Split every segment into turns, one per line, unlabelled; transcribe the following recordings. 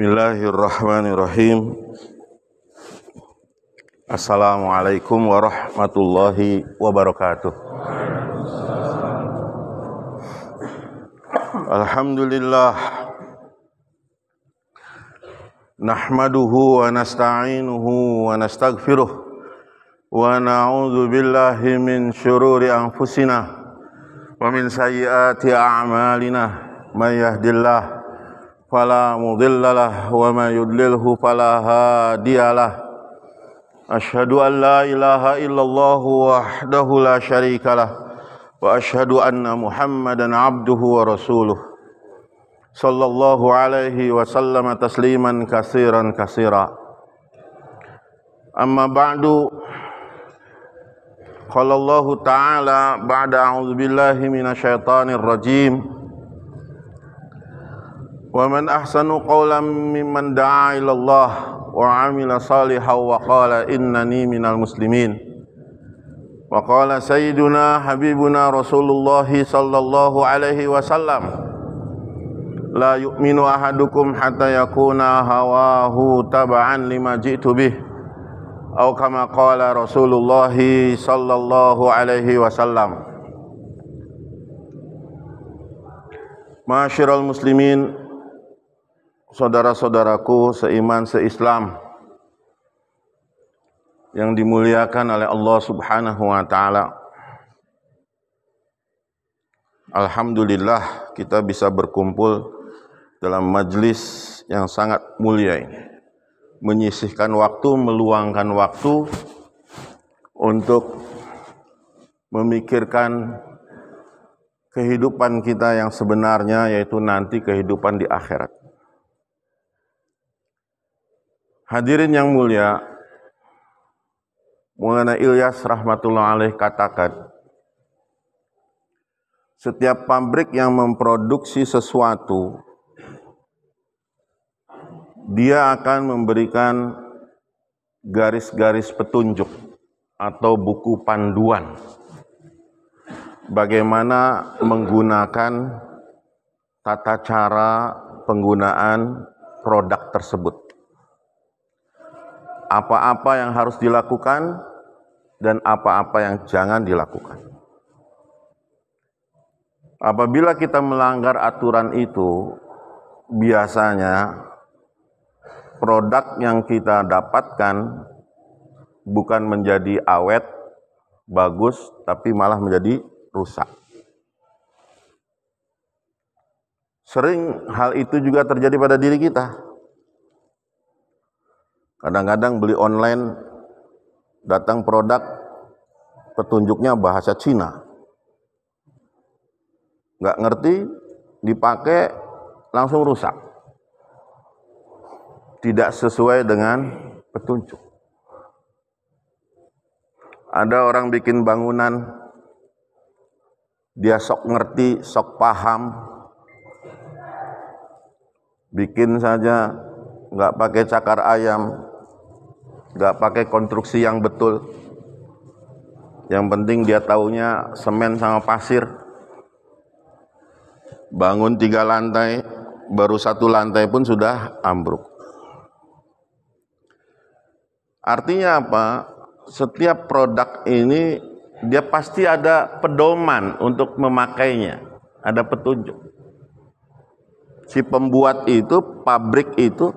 Bismillahirrahmanirrahim. Assalamualaikum warahmatullahi wabarakatuh. Alhamdulillah. Nahmaduhu wa nasta'inuhu wa nastaghfiruh wa na'udzu billahi min syururi anfusina wa min sayyiati a'malina. May yahdihillahu fala mudhillalah wa may yudlilhu fala hadiyalah. Asyhadu an la ilaha illallah wahdahu la syarikalah wa asyhadu anna Muhammadan abduhu wa rasuluh sallallahu alaihi wa sallama tasliman katsiran katsira. Amma ba'du. Qala Allah ta'ala ba'da a'udzu billahi minasyaitonir rajim. Wa man ahsanu qawlan mimman da'a ila Allah wa 'amila shalihan wa qala innani minal muslimin. Wa qala sayyiduna habibuna Rasulullah sallallahu alaihi wasallam, la yu'minu ahadukum hatta yakuna hawahu tab'an lima ji'tu bih, aw kama qala Rasulullah sallallahu alaihi wasallam. Ma'asyiral muslimin, saudara-saudaraku seiman seislam yang dimuliakan oleh Allah Subhanahu wa taala. Alhamdulillah kita bisa berkumpul dalam majlis yang sangat mulia ini. Menyisihkan waktu, meluangkan waktu untuk memikirkan kehidupan kita yang sebenarnya, yaitu nanti kehidupan di akhirat. Hadirin yang mulia, Maulana Ilyas rahmatullah alaih katakan, setiap pabrik yang memproduksi sesuatu, dia akan memberikan garis-garis petunjuk atau buku panduan bagaimana menggunakan tata cara penggunaan produk tersebut. Apa-apa yang harus dilakukan dan apa-apa yang jangan dilakukan. Apabila kita melanggar aturan itu, biasanya produk yang kita dapatkan bukan menjadi awet, bagus, tapi malah menjadi rusak. Sering hal itu juga terjadi pada diri kita. Kadang-kadang beli online, datang produk, petunjuknya bahasa Cina. Nggak ngerti, dipakai, langsung rusak. Tidak sesuai dengan petunjuk. Ada orang bikin bangunan, dia sok ngerti, sok paham, bikin saja, nggak pakai cakar ayam, nggak pakai konstruksi yang betul. Yang penting dia taunya semen sama pasir. Bangun 3 lantai, baru 1 lantai pun sudah ambruk. Artinya apa? Setiap produk ini dia pasti ada pedoman untuk memakainya, ada petunjuk. Si pembuat itu, pabrik itu,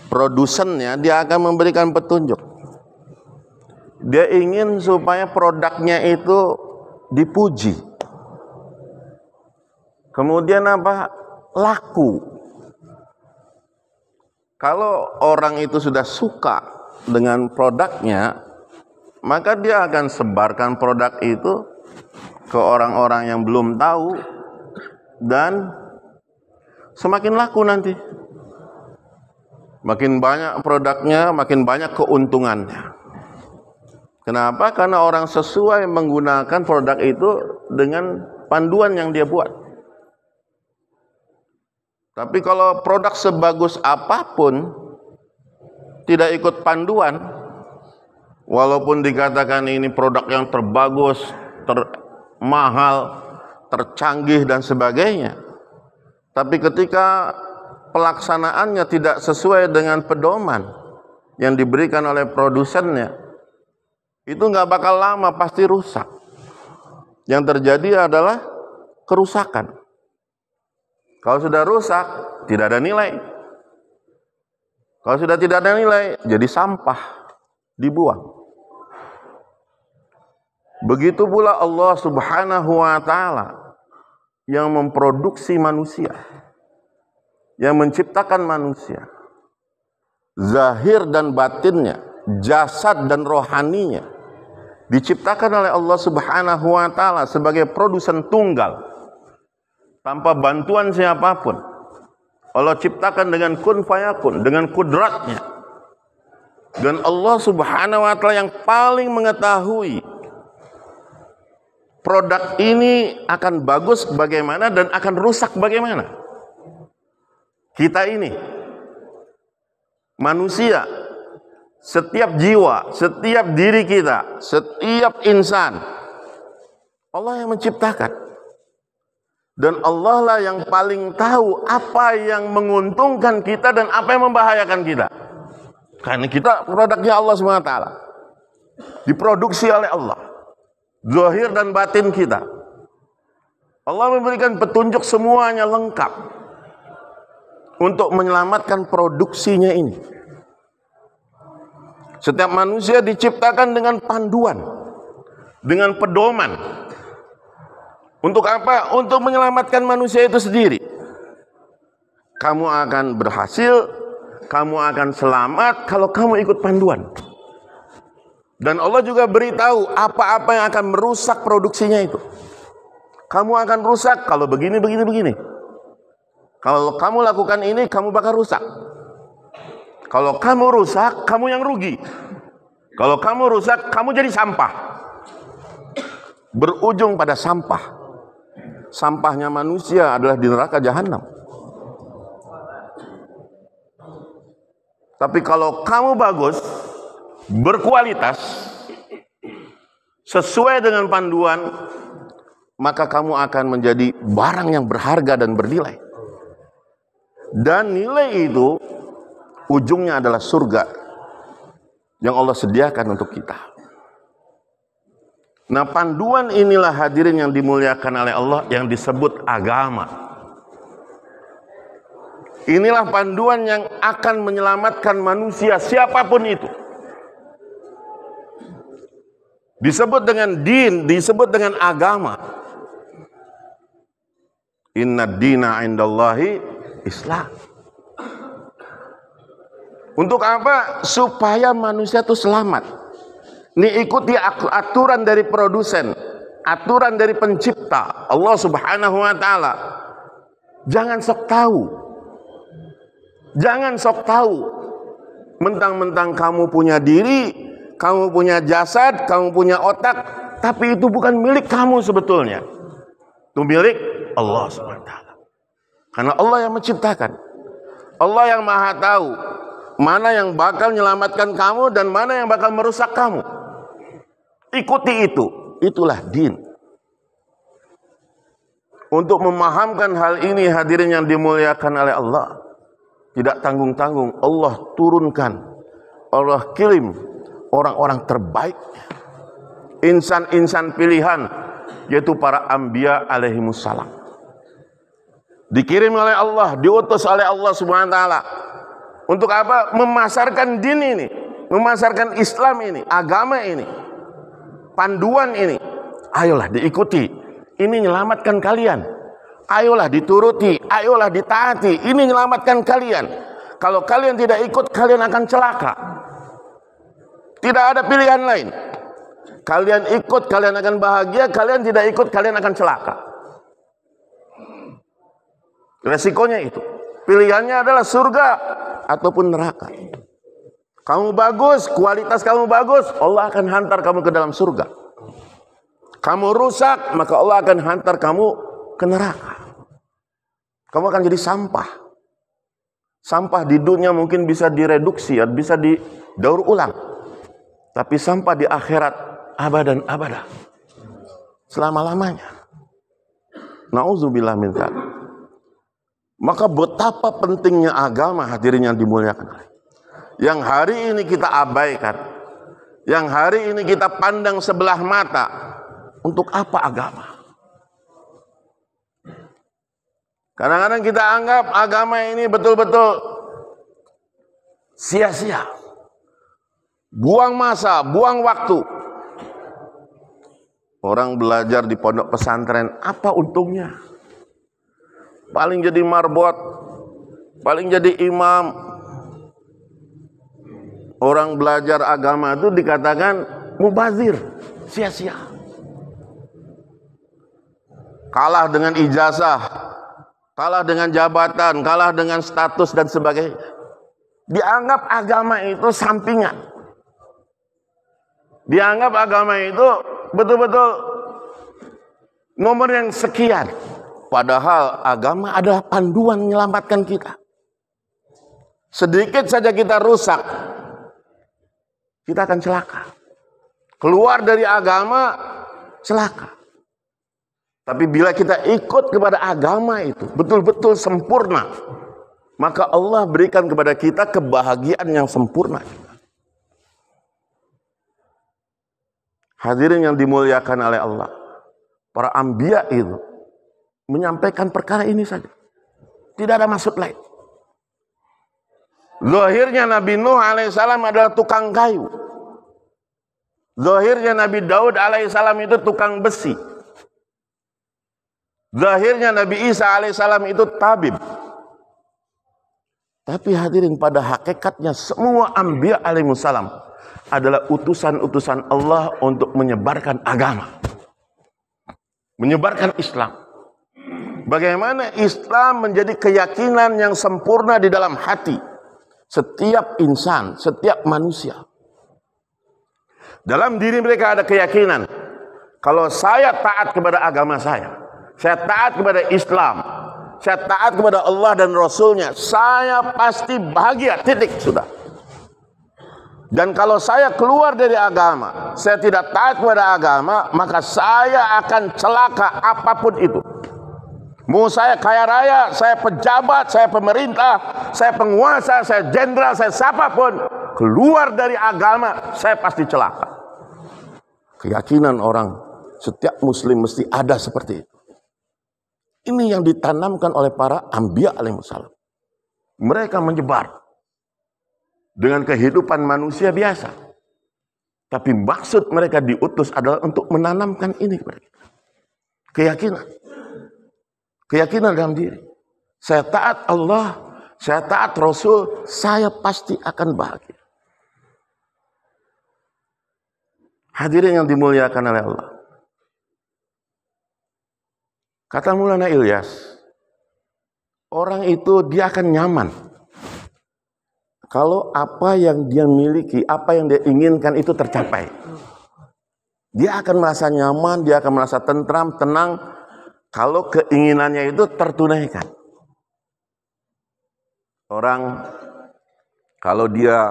produsennya, dia akan memberikan petunjuk. Dia ingin supaya produknya itu dipuji. Kemudian apa? Laku. Kalau orang itu sudah suka dengan produknya, maka dia akan sebarkan produk itu ke orang-orang yang belum tahu, dan semakin laku nanti. Makin banyak produknya, makin banyak keuntungannya. Kenapa? Karena orang sesuai menggunakan produk itu dengan panduan yang dia buat. Tapi kalau produk sebagus apapun, tidak ikut panduan, walaupun dikatakan ini produk yang terbagus, termahal, tercanggih dan sebagainya, tapi ketika pelaksanaannya tidak sesuai dengan pedoman yang diberikan oleh produsennya, itu nggak bakal lama, pasti rusak. Yang terjadi adalah kerusakan. Kalau sudah rusak, tidak ada nilai. Kalau sudah tidak ada nilai, jadi sampah, dibuang. Begitu pula Allah Subhanahu wa Ta'ala yang memproduksi manusia, yang menciptakan manusia, zahir dan batinnya, jasad dan rohaninya, diciptakan oleh Allah Subhanahu wa Ta'ala sebagai produsen tunggal, tanpa bantuan siapapun. Allah ciptakan dengan kun fayakun, dengan kudratnya. Dan Allah Subhanahu wa Ta'ala yang paling mengetahui produk ini akan bagus bagaimana dan akan rusak bagaimana. Kita ini manusia, setiap jiwa, setiap diri kita, setiap insan, Allah yang menciptakan. Dan Allah lah yang paling tahu apa yang menguntungkan kita dan apa yang membahayakan kita. Karena kita produknya Allah SWT, diproduksi oleh Allah, zahir dan batin kita. Allah memberikan petunjuk semuanya lengkap untuk menyelamatkan produksinya ini. Setiap manusia diciptakan dengan panduan, dengan pedoman. Untuk apa? Untuk menyelamatkan manusia itu sendiri. Kamu akan berhasil, kamu akan selamat kalau kamu ikut panduan. Dan Allah juga beritahu apa-apa yang akan merusak produksinya itu. Kamu akan rusak kalau begini, begini, begini. Kalau kamu lakukan ini, kamu bakal rusak. Kalau kamu rusak, kamu yang rugi. Kalau kamu rusak, kamu jadi sampah. Berujung pada sampah. Sampahnya manusia adalah di neraka jahanam. Tapi kalau kamu bagus, berkualitas, sesuai dengan panduan, maka kamu akan menjadi barang yang berharga dan bernilai. Dan nilai itu ujungnya adalah surga yang Allah sediakan untuk kita. Nah, panduan inilah hadirin yang dimuliakan oleh Allah yang disebut agama. Inilah panduan yang akan menyelamatkan manusia siapapun itu. Disebut dengan din, disebut dengan agama. Inna dina indallahi Islam. Untuk apa? Supaya manusia itu selamat. Ini ikuti aturan dari produsen, aturan dari pencipta Allah Subhanahu wa Ta'ala. Jangan sok tahu. Jangan sok tahu. Mentang-mentang kamu punya diri, kamu punya jasad, kamu punya otak, tapi itu bukan milik kamu sebetulnya. Itu milik Allah Subhanahu wa Ta'ala. Karena Allah yang menciptakan. Allah yang Maha tahu mana yang bakal menyelamatkan kamu dan mana yang bakal merusak kamu. Ikuti itu, itulah din. Untuk memahamkan hal ini hadirin yang dimuliakan oleh Allah, tidak tanggung-tanggung Allah turunkan, Allah kirim orang-orang terbaik, insan-insan pilihan, yaitu para anbiya alaihimussalam. Dikirim oleh Allah, diutus oleh Allah Subhanahu wa Ta'ala. Untuk apa? Memasarkan din ini, memasarkan Islam ini, agama ini. Panduan ini, ayolah diikuti. Ini menyelamatkan kalian. Ayolah dituruti, ayolah ditaati. Ini menyelamatkan kalian. Kalau kalian tidak ikut, kalian akan celaka. Tidak ada pilihan lain. Kalian ikut, kalian akan bahagia. Kalian tidak ikut, kalian akan celaka. Resikonya itu. Pilihannya adalah surga ataupun neraka. Kamu bagus, kualitas kamu bagus, Allah akan hantar kamu ke dalam surga. Kamu rusak, maka Allah akan hantar kamu ke neraka. Kamu akan jadi sampah. Sampah di dunia mungkin bisa direduksi, bisa didaur ulang. Tapi sampah di akhirat abadan abadah. Selama-lamanya. Nauzubillah min dzalik. Maka betapa pentingnya agama, hadirin yang dimuliakan. Yang hari ini kita abaikan, yang hari ini kita pandang sebelah mata. Untuk apa agama? Kadang-kadang kita anggap agama ini betul-betul sia-sia. Buang masa, buang waktu. Orang belajar di pondok pesantren, apa untungnya? Paling jadi marbot, paling jadi imam. Orang belajar agama itu dikatakan mubazir, sia-sia. Kalah dengan ijazah, kalah dengan jabatan, kalah dengan status dan sebagainya. Dianggap agama itu sampingan. Dianggap agama itu betul-betul nomor yang sekian. Padahal agama adalah panduan menyelamatkan kita. Sedikit saja kita rusak, kita akan celaka. Keluar dari agama, celaka. Tapi bila kita ikut kepada agama itu, betul-betul sempurna, maka Allah berikan kepada kita kebahagiaan yang sempurna. Hadirin yang dimuliakan oleh Allah, para anbiya itu menyampaikan perkara ini saja. Tidak ada maksud lain. Zahirnya Nabi Nuh alaihissalam adalah tukang kayu. Zahirnya Nabi Daud alaihissalam itu tukang besi. Zahirnya Nabi Isa alaihissalam itu tabib. Tapi hadirin, pada hakikatnya semua anbiya alaihissalam adalah utusan-utusan Allah untuk menyebarkan agama. Menyebarkan Islam. Bagaimana Islam menjadi keyakinan yang sempurna di dalam hati setiap insan, setiap manusia. Dalam diri mereka ada keyakinan, kalau saya taat kepada agama saya taat kepada Islam, saya taat kepada Allah dan Rasulnya, saya pasti bahagia, titik, sudah. Dan kalau saya keluar dari agama, saya tidak taat kepada agama, maka saya akan celaka apapun itu. Mau saya kaya raya, saya pejabat, saya pemerintah, saya penguasa, saya jenderal, saya siapapun, keluar dari agama, saya pasti celaka. Keyakinan orang, setiap muslim mesti ada seperti itu. Ini yang ditanamkan oleh para anbiya alaihissalam. Mereka menyebar dengan kehidupan manusia biasa. Tapi maksud mereka diutus adalah untuk menanamkan ini kepada kita. Keyakinan. Keyakinan dalam diri. Saya taat Allah, saya taat Rasul, saya pasti akan bahagia. Hadirin yang dimuliakan oleh Allah. Kata Maulana Ilyas, orang itu dia akan nyaman kalau apa yang dia miliki, apa yang dia inginkan itu tercapai. Dia akan merasa nyaman, dia akan merasa tentram, tenang kalau keinginannya itu tertunaikan. Orang kalau dia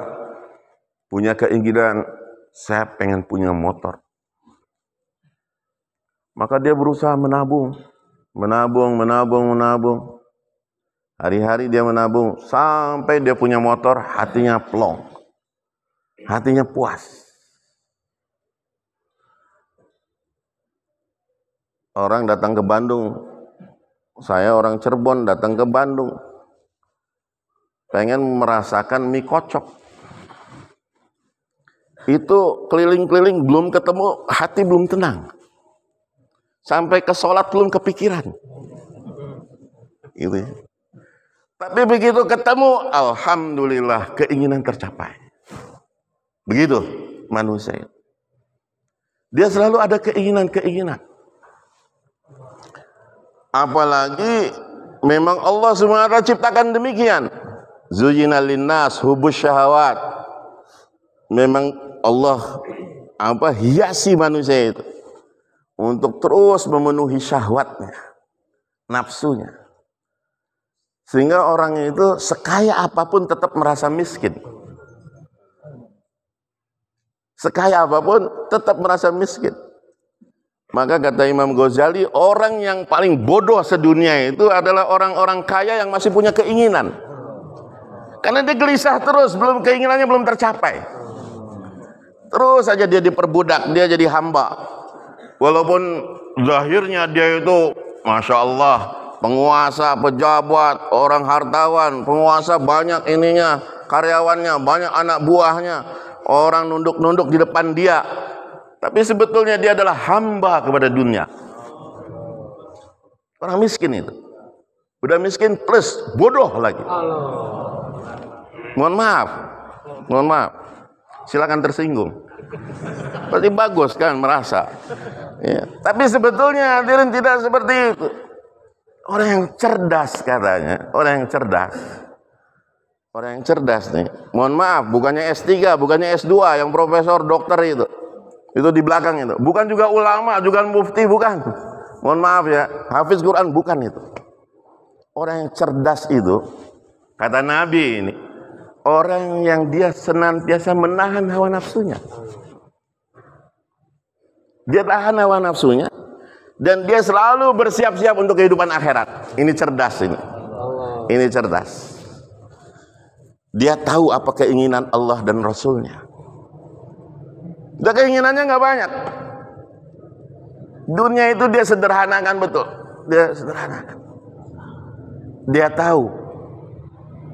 punya keinginan, saya pengen punya motor, maka dia berusaha menabung. Hari-hari dia menabung sampai dia punya motor, hatinya plong, hatinya puas. Orang datang ke Bandung, saya orang Cirebon datang ke Bandung, pengen merasakan mie kocok. Itu keliling-keliling belum ketemu, hati belum tenang. Sampai ke sholat belum kepikiran. Gitu. Tapi begitu ketemu, alhamdulillah keinginan tercapai. Begitu manusia. Dia selalu ada keinginan-keinginan. Apalagi memang Allah SWT ciptakan demikian. Zuyyina linnas hubbus syahawat. Memang Allah hiasi manusia itu untuk terus memenuhi syahwatnya, nafsunya. Sehingga orang itu sekaya apapun tetap merasa miskin. Sekaya apapun tetap merasa miskin. Maka kata Imam Ghazali, orang yang paling bodoh sedunia itu adalah orang-orang kaya yang masih punya keinginan. Karena dia gelisah terus, keinginannya belum tercapai. Terus saja dia diperbudak, dia jadi hamba. Walaupun zahirnya dia itu, Masya Allah, penguasa, pejabat, orang hartawan, penguasa banyak ininya, karyawannya, banyak anak buahnya, orang nunduk-nunduk di depan dia. Tapi sebetulnya dia adalah hamba kepada dunia. Orang miskin itu. Udah miskin plus bodoh lagi. Mohon maaf. Silakan tersinggung. Berarti bagus kan merasa. Ya. Tapi sebetulnya hadirin tidak seperti itu. Orang yang cerdas katanya. Orang yang cerdas nih. Mohon maaf, bukannya S3, bukannya S2, yang profesor, dokter itu. Itu di belakang itu. Bukan juga ulama, juga mufti, bukan. Mohon maaf ya, hafiz Quran bukan itu. Orang yang cerdas itu, kata Nabi ini, orang yang dia senantiasa menahan hawa nafsunya. Dia tahan hawa nafsunya, dan dia selalu bersiap-siap untuk kehidupan akhirat. Ini cerdas ini. Ini cerdas. Dia tahu apa keinginan Allah dan Rasulnya. Dan keinginannya nggak banyak. Dunia itu dia sederhanakan betul. Dia sederhanakan. Dia tahu.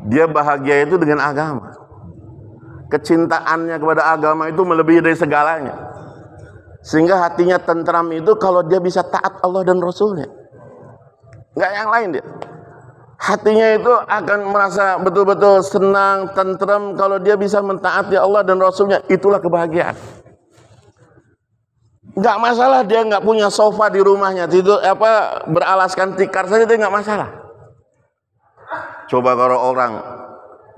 Dia bahagia itu dengan agama. Kecintaannya kepada agama itu melebihi dari segalanya. Sehingga hatinya tentram itu kalau dia bisa taat Allah dan Rasulnya. Nggak yang lain dia. Hatinya itu akan merasa betul-betul senang, tentram kalau dia bisa mentaati Allah dan Rasulnya. Itulah kebahagiaan. Nggak masalah dia nggak punya sofa di rumahnya, tidur beralaskan tikar saja dia nggak masalah. Coba kalau orang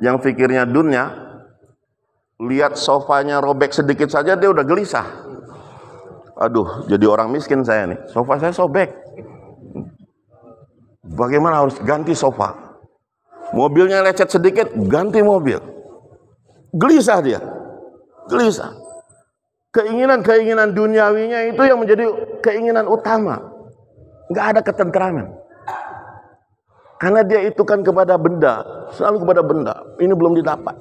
yang pikirnya dunia, lihat sofanya robek sedikit saja dia udah gelisah. Aduh, jadi orang miskin saya nih, sofa saya sobek. Bagaimana harus ganti sofa? Mobilnya lecet sedikit, ganti mobil. Gelisah dia, gelisah. Keinginan-keinginan duniawinya itu yang menjadi keinginan utama. Nggak ada ketentraman. Karena dia itu kan kepada benda, selalu kepada benda. Ini belum didapat.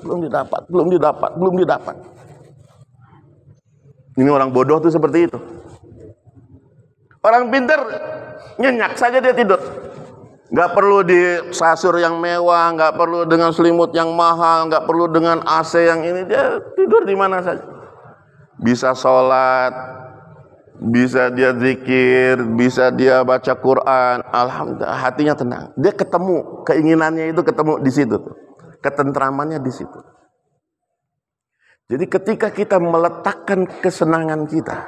Ini orang bodoh tuh seperti itu. Orang pintar nyenyak saja dia tidur. Nggak perlu di kasur yang mewah, nggak perlu dengan selimut yang mahal, nggak perlu dengan AC yang ini, dia tidur di mana saja. Bisa sholat, bisa dia zikir, bisa dia baca Quran. Alhamdulillah, hatinya tenang. Dia ketemu, keinginannya itu ketemu di situ. Ketentramannya di situ. Jadi ketika kita meletakkan kesenangan kita,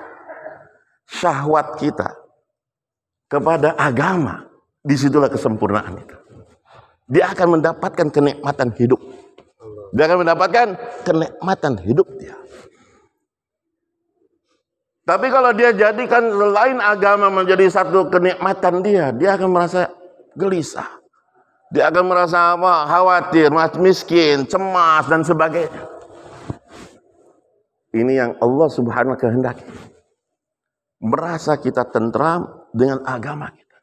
syahwat kita kepada agama, disitulah kesempurnaan itu. Dia akan mendapatkan kenikmatan hidup. Dia akan mendapatkan kenikmatan hidup dia. Tapi kalau dia jadikan selain agama menjadi satu kenikmatan dia akan merasa gelisah. Dia akan merasa khawatir, miskin, cemas dan sebagainya. Ini yang Allah Subhanahu wa ta'ala kehendaki. Merasa kita tentram dengan agama kita.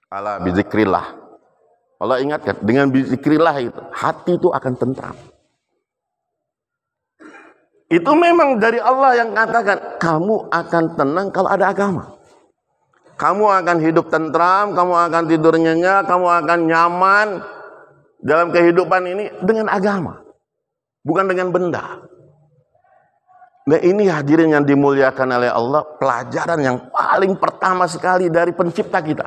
Ala bizikrillah. Allah ingatkan, dengan bizikrillah itu, hati itu akan tentram. Itu memang dari Allah yang katakan, kamu akan tenang kalau ada agama. Kamu akan hidup tentram, kamu akan tidur nyenyak, kamu akan nyaman dalam kehidupan ini dengan agama. Bukan dengan benda. Nah ini hadirin yang dimuliakan oleh Allah, pelajaran yang paling pertama sekali dari pencipta kita.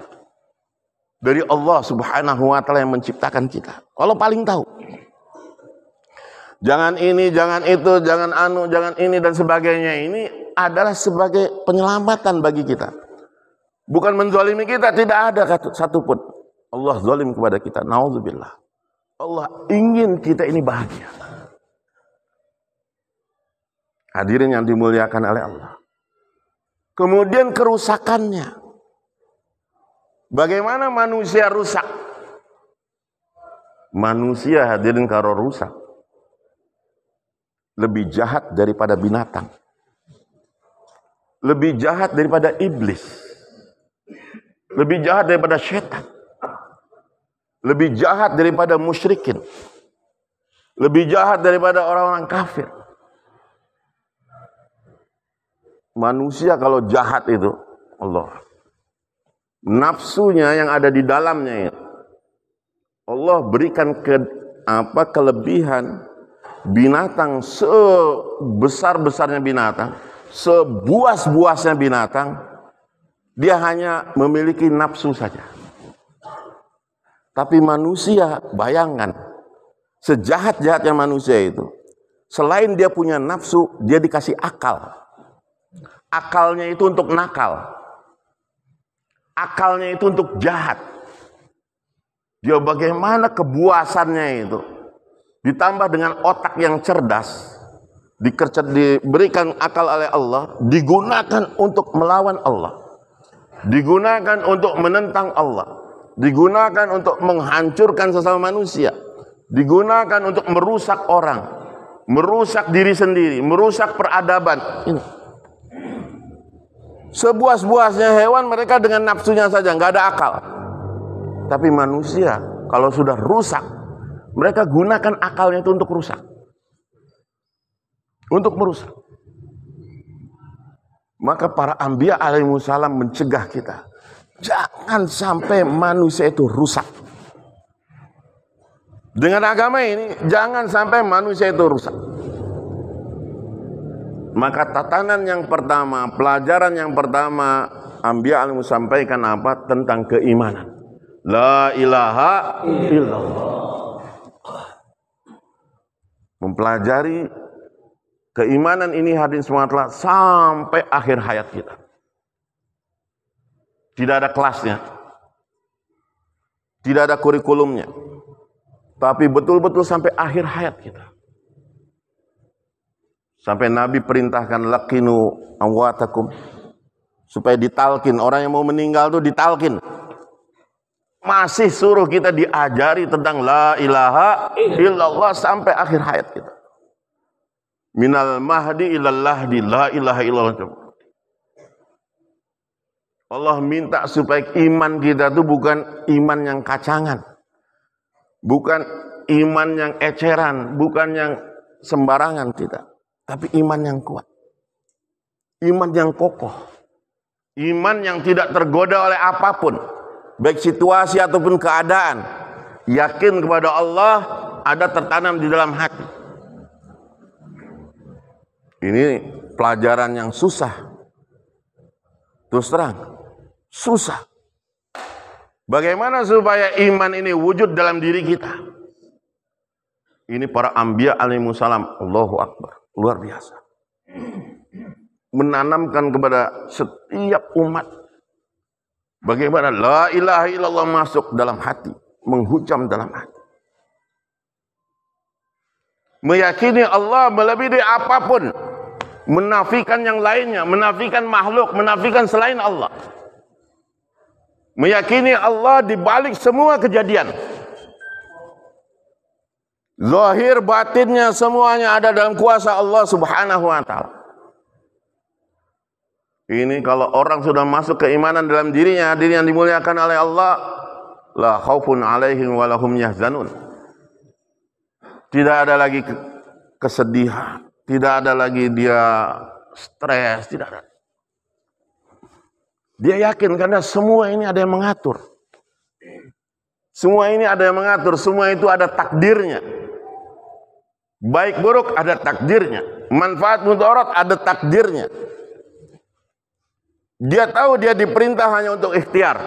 Dari Allah Subhanahu wa ta'ala yang menciptakan kita. Allah paling tahu. Jangan ini, jangan itu, jangan anu, jangan ini dan sebagainya. Ini adalah sebagai penyelamatan bagi kita. Bukan menzalimi kita, tidak ada satupun. Allah zalim kepada kita. Nauzubillah. Allah ingin kita ini bahagia. Hadirin yang dimuliakan oleh Allah. Kemudian kerusakannya. Bagaimana manusia rusak? Manusia hadirin kalau rusak lebih jahat daripada binatang. lebih jahat daripada iblis, lebih jahat daripada syaitan, lebih jahat daripada musyrikin, lebih jahat daripada orang-orang kafir. Manusia kalau jahat itu, Allah, nafsunya yang ada di dalamnya itu, Allah berikan kelebihan binatang sebesar-besarnya binatang, sebuas-buasnya binatang, dia hanya memiliki nafsu saja. Tapi manusia, bayangkan, sejahat-jahatnya manusia itu, selain dia punya nafsu, dia dikasih akal. Akalnya itu untuk nakal. Akalnya itu untuk jahat. Dia bagaimana kebuasannya itu, ditambah dengan otak yang cerdas, diberikan akal oleh Allah, digunakan untuk melawan Allah, digunakan untuk menentang Allah, digunakan untuk menghancurkan sesama manusia, digunakan untuk merusak orang, merusak diri sendiri, merusak peradaban. Ini sebuas-buasnya hewan, mereka dengan nafsunya saja, nggak ada akal. Tapi manusia kalau sudah rusak, mereka gunakan akalnya itu untuk rusak, untuk merusak. Maka para anbiya alaihissalam mencegah kita, jangan sampai manusia itu rusak. Dengan agama ini, jangan sampai manusia itu rusak. Maka tatanan yang pertama, pelajaran yang pertama, anbiya alaihissalam sampaikan apa? Tentang keimanan. La ilaha illallah. Mempelajari keimanan ini hadirin semua sampai akhir hayat kita. Tidak ada kelasnya, tidak ada kurikulumnya, tapi betul-betul sampai akhir hayat kita. Sampai Nabi perintahkan laqinu amwatakum, supaya ditalkin, orang yang mau meninggal itu ditalkin. Masih suruh kita diajari tentang la ilaha illallah sampai akhir hayat kita. Minal mahdi ilal lahdi, la ilaha illallah. Allah minta supaya iman kita itu bukan iman yang kacangan, bukan iman yang eceran, bukan yang sembarangan tidak, tapi iman yang kuat, iman yang kokoh, iman yang tidak tergoda oleh apapun, baik situasi ataupun keadaan. Yakin kepada Allah ada tertanam di dalam hati. Ini pelajaran yang susah. Terus terang, susah. Bagaimana supaya iman ini wujud dalam diri kita? Ini para anbiya alaihissalam, Allahu Akbar, luar biasa. Menanamkan kepada setiap umat bagaimana la ilaha illallah masuk dalam hati, menghujam dalam hati. Meyakini Allah melebihi dari apapun, menafikan yang lainnya, menafikan makhluk, menafikan selain Allah. Meyakini Allah di balik semua kejadian. Zahir batinnya semuanya ada dalam kuasa Allah Subhanahu wa taala. Ini kalau orang sudah masuk keimanan dalam dirinya, diri yang dimuliakan oleh Allah, la khaufun alaihim wa lahum yahzanun. Tidak ada lagi kesedihan, tidak ada lagi dia stres, tidak ada. Dia yakin karena semua ini ada yang mengatur. Semua ini ada yang mengatur, semua itu ada takdirnya. Baik buruk ada takdirnya, manfaat mudarat ada takdirnya. Dia tahu dia diperintah hanya untuk ikhtiar,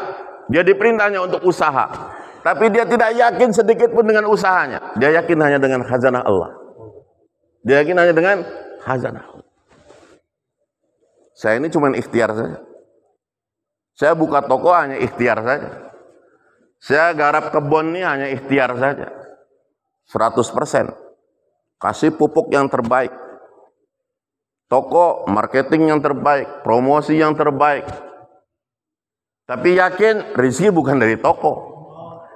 dia diperintah hanya untuk usaha, tapi dia tidak yakin sedikit pun dengan usahanya. Dia yakin hanya dengan khazanah Allah. Dia yakin hanya dengan khazanah Allah. Saya ini cuma ikhtiar saja. Saya buka toko hanya ikhtiar saja. Saya garap kebun ini hanya ikhtiar saja. 100%. Kasih pupuk yang terbaik. Toko marketing yang terbaik, promosi yang terbaik. Tapi yakin rezeki bukan dari toko,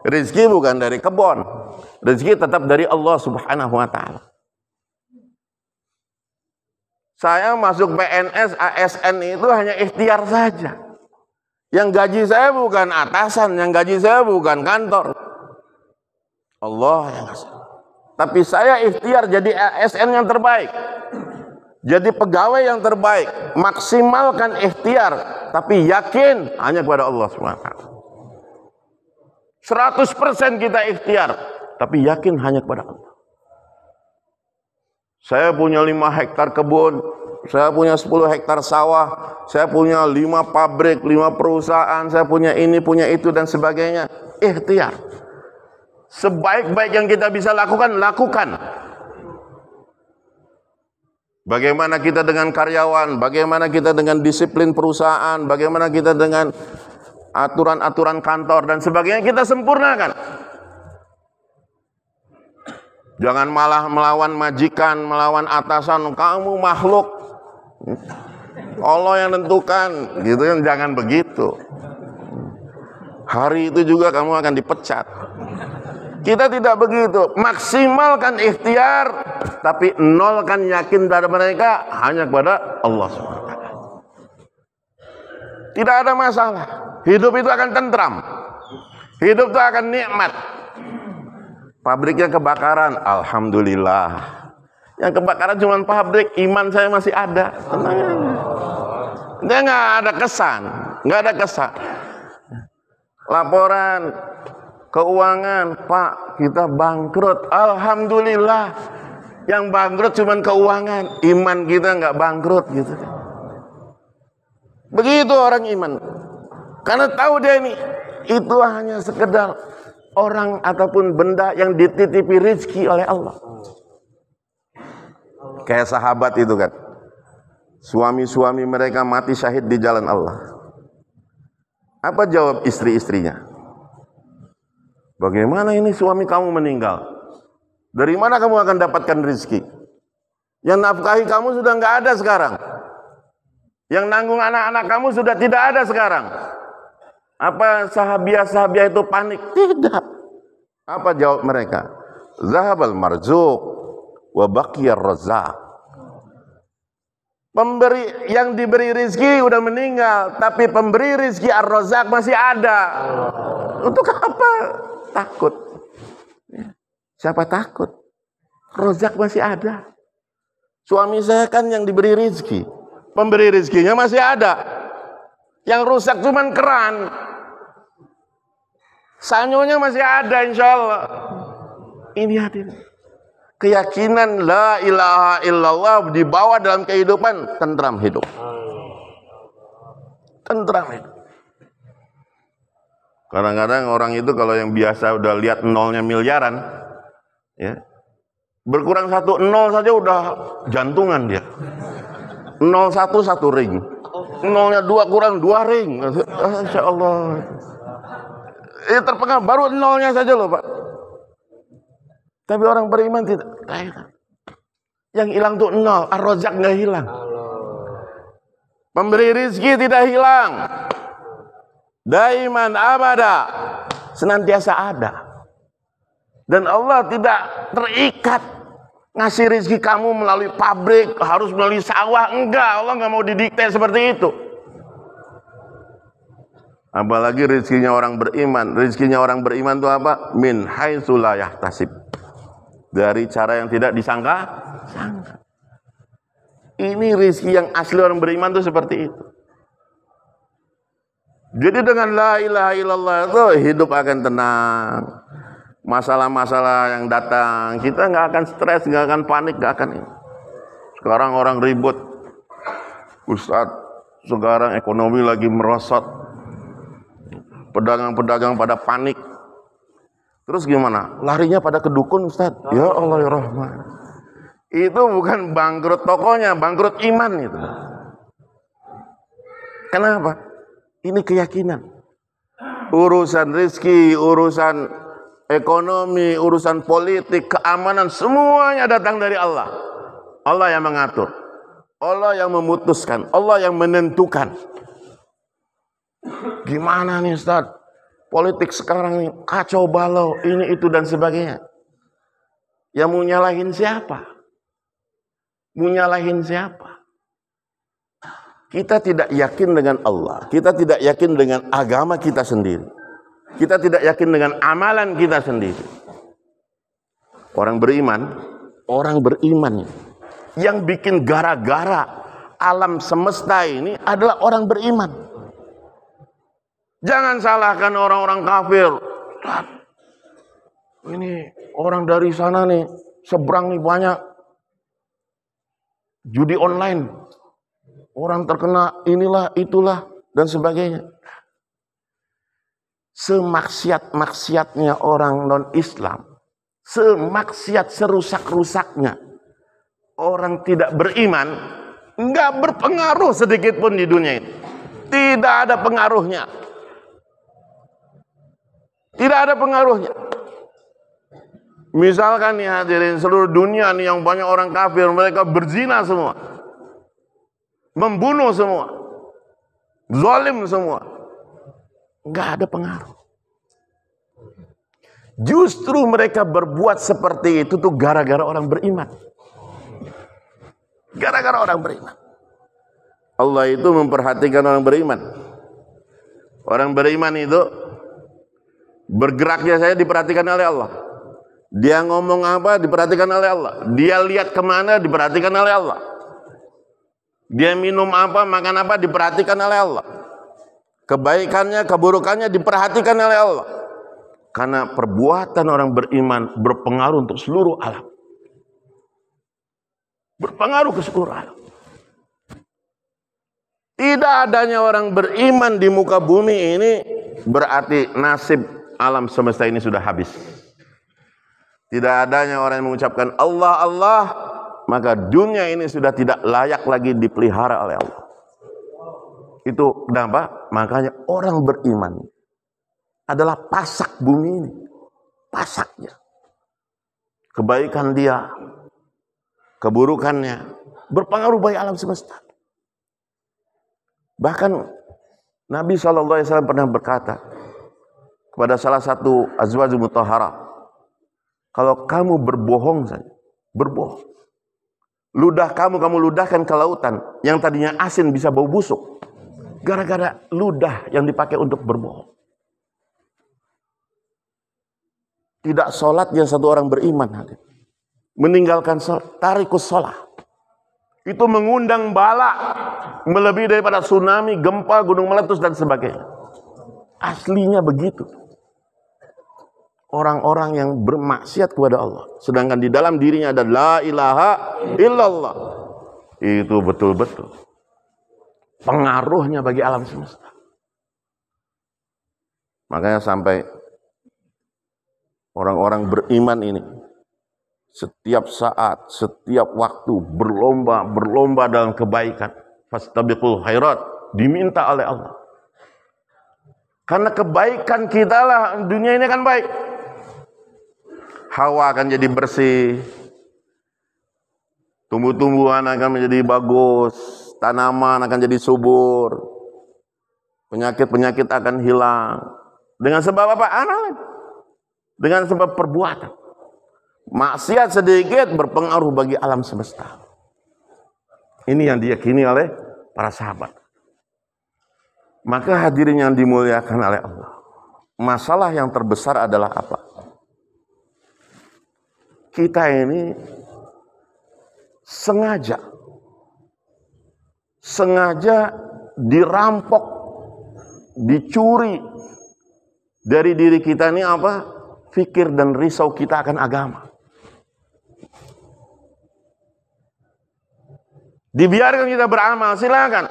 rezeki bukan dari kebun, rezeki tetap dari Allah Subhanahu wa taala. Saya masuk PNS, ASN itu hanya ikhtiar saja. Yang gaji saya bukan atasan, yang gaji saya bukan kantor. Allah yang ngasih. Tapi saya ikhtiar jadi ASN yang terbaik. Jadi pegawai yang terbaik. Maksimalkan ikhtiar, tapi yakin hanya kepada Allah SWT. 100% kita ikhtiar, tapi yakin hanya kepada Allah. Saya punya 5 hektar kebun, saya punya 10 hektar sawah, saya punya 5 pabrik, 5 perusahaan, saya punya ini, punya itu, dan sebagainya. Ikhtiar. Sebaik-baik yang kita bisa lakukan, lakukan. Bagaimana kita dengan karyawan, bagaimana kita dengan disiplin perusahaan, bagaimana kita dengan aturan-aturan kantor dan sebagainya, kita sempurnakan. Jangan malah melawan majikan, melawan atasan, kamu makhluk, Allah yang tentukan, gitu kan, jangan begitu. Hari itu juga kamu akan dipecat. Kita tidak begitu. Maksimalkan ikhtiar, tapi nolkan yakin pada mereka hanya kepada Allah SWT. Tidak ada masalah. Hidup itu akan tentram. Hidup itu akan nikmat. Pabriknya kebakaran, alhamdulillah. Yang kebakaran cuma pabrik, iman saya masih ada. Tenang aja. Dia nggak ada kesan, nggak ada kesan. Laporan keuangan, Pak, kita bangkrut. Alhamdulillah. Yang bangkrut cuma keuangan, iman kita nggak bangkrut gitu. Begitu orang iman. Karena tahu dia ini itu hanya sekedar orang ataupun benda yang dititipi rezeki oleh Allah. Kayak sahabat itu kan. Suami-suami mereka mati syahid di jalan Allah. Apa jawab istri-istrinya? Bagaimana ini suami kamu meninggal? Dari mana kamu akan dapatkan rezeki? Yang nafkahi kamu sudah nggak ada sekarang. Yang nanggung anak-anak kamu sudah tidak ada sekarang. Apa sahabiah itu panik? Tidak. Apa jawab mereka? Zahabal marzuq wa baqiyar razzaq. Pemberi yang diberi rezeki udah meninggal, tapi pemberi rezeki ar-razzaq masih ada. Untuk apa takut? Siapa takut? Razzaq masih ada. Suami saya kan yang diberi rezeki, pemberi rezekinya masih ada. Yang rusak cuman keran, sanyonya masih ada, insya Allah. Ini hadirin, keyakinan la ilaha illallah dibawa dalam kehidupan, tentram hidup. Tentram hidup. Kadang-kadang orang itu kalau yang biasa udah lihat nolnya miliaran, ya, berkurang 1 nol saja udah jantungan dia. 01 1 ring, nolnya 2 kurang 2 ring. Insya Allah. Ini terpengaruh baru nolnya saja loh Pak. Tapi orang beriman tidak. Yang hilang tuh nol, ar-razzaq nggak hilang. Pemberi rezeki tidak hilang. Daiman abada, senantiasa ada. Dan Allah tidak terikat ngasih rezeki kamu melalui pabrik, harus melalui sawah. Enggak, Allah nggak mau didikte seperti itu. Apalagi rezekinya orang beriman. Rezekinya orang beriman itu apa? Min haitsu la yahtasib. Dari cara yang tidak disangka-sangka. Ini rezeki yang asli orang beriman itu seperti itu. Jadi dengan la ilaha illallah itu hidup akan tenang. Masalah-masalah yang datang, kita nggak akan stres, nggak akan panik, nggak akan ini. Sekarang orang ribut. Ustadz, sekarang ekonomi lagi merosot. Pedagang-pedagang pada panik. Terus gimana? Larinya pada ke dukun, Ustaz. Ya Allah ya Rahman. Itu bukan bangkrut tokonya, bangkrut iman itu. Kenapa? Ini keyakinan. Urusan rezeki, urusan ekonomi, urusan politik, keamanan, semuanya datang dari Allah. Allah yang mengatur. Allah yang memutuskan. Allah yang menentukan. Gimana nih Ustaz? Politik sekarang ini kacau balau, ini itu dan sebagainya. Yang mau nyalahin siapa? Mau nyalahin siapa? Kita tidak yakin dengan Allah, kita tidak yakin dengan agama kita sendiri, kita tidak yakin dengan amalan kita sendiri. Orang beriman yang bikin gara-gara alam semesta ini adalah orang beriman. Jangan salahkan orang-orang kafir. Ini orang dari sana nih, seberang nih banyak judi online. Orang terkena inilah, itulah, dan sebagainya. Semaksiat-maksiatnya orang non-Islam, semaksiat serusak-rusaknya orang tidak beriman, nggak berpengaruh sedikit pun di dunia ini. Tidak ada pengaruhnya. Tidak ada pengaruhnya. Misalkan nih hadirin, seluruh dunia nih yang banyak orang kafir, mereka berzina semua, membunuh semua, zalim semua, nggak ada pengaruh. Justru mereka berbuat seperti itu tuh gara-gara orang beriman. Gara-gara orang beriman. Allah itu memperhatikan orang beriman. Orang beriman itu bergeraknya saya diperhatikan oleh Allah. Dia ngomong apa diperhatikan oleh Allah. Dia lihat kemana diperhatikan oleh Allah. Dia minum apa, makan apa diperhatikan oleh Allah. Kebaikannya, keburukannya diperhatikan oleh Allah. Karena perbuatan orang beriman berpengaruh untuk seluruh alam. Berpengaruh ke seluruh alam. Tidak adanya orang beriman di muka bumi ini berarti nasib alam semesta ini sudah habis. Tidak adanya orang yang mengucapkan Allah, Allah, maka dunia ini sudah tidak layak lagi dipelihara oleh Allah. Itu kenapa? Makanya orang beriman adalah pasak bumi ini. Pasaknya. Kebaikan dia, keburukannya berpengaruh bagi alam semesta. Bahkan Nabi SAW pernah berkata kepada salah satu azwajul mutahharah, kalau kamu berbohong saja, berbohong, ludah kamu ludahkan ke lautan yang tadinya asin bisa bau busuk, gara-gara ludah yang dipakai untuk berbohong. Tidak sholatnya satu orang beriman, meninggalkan sholat, tarikus sholat, itu mengundang bala melebihi daripada tsunami, gempa, gunung meletus dan sebagainya. Aslinya begitu. Orang-orang yang bermaksiat kepada Allah, sedangkan di dalam dirinya ada la ilaha illallah, itu betul-betul pengaruhnya bagi alam semesta. Makanya sampai orang-orang beriman ini setiap saat, setiap waktu berlomba dalam kebaikan. Fastabiqul khairat, diminta oleh Allah. Karena kebaikan kita lah dunia ini kan baik. Hawa akan jadi bersih, tumbuh-tumbuhan akan menjadi bagus, tanaman akan jadi subur, penyakit-penyakit akan hilang. Dengan sebab apa? Anak. Dengan sebab perbuatan. Maksiat sedikit berpengaruh bagi alam semesta. Ini yang diyakini oleh para sahabat. Maka hadirin yang dimuliakan oleh Allah, masalah yang terbesar adalah apa? Kita ini sengaja dirampok, dicuri dari diri kita ini apa? Fikir dan risau kita akan agama. Dibiarkan kita beramal, silakan.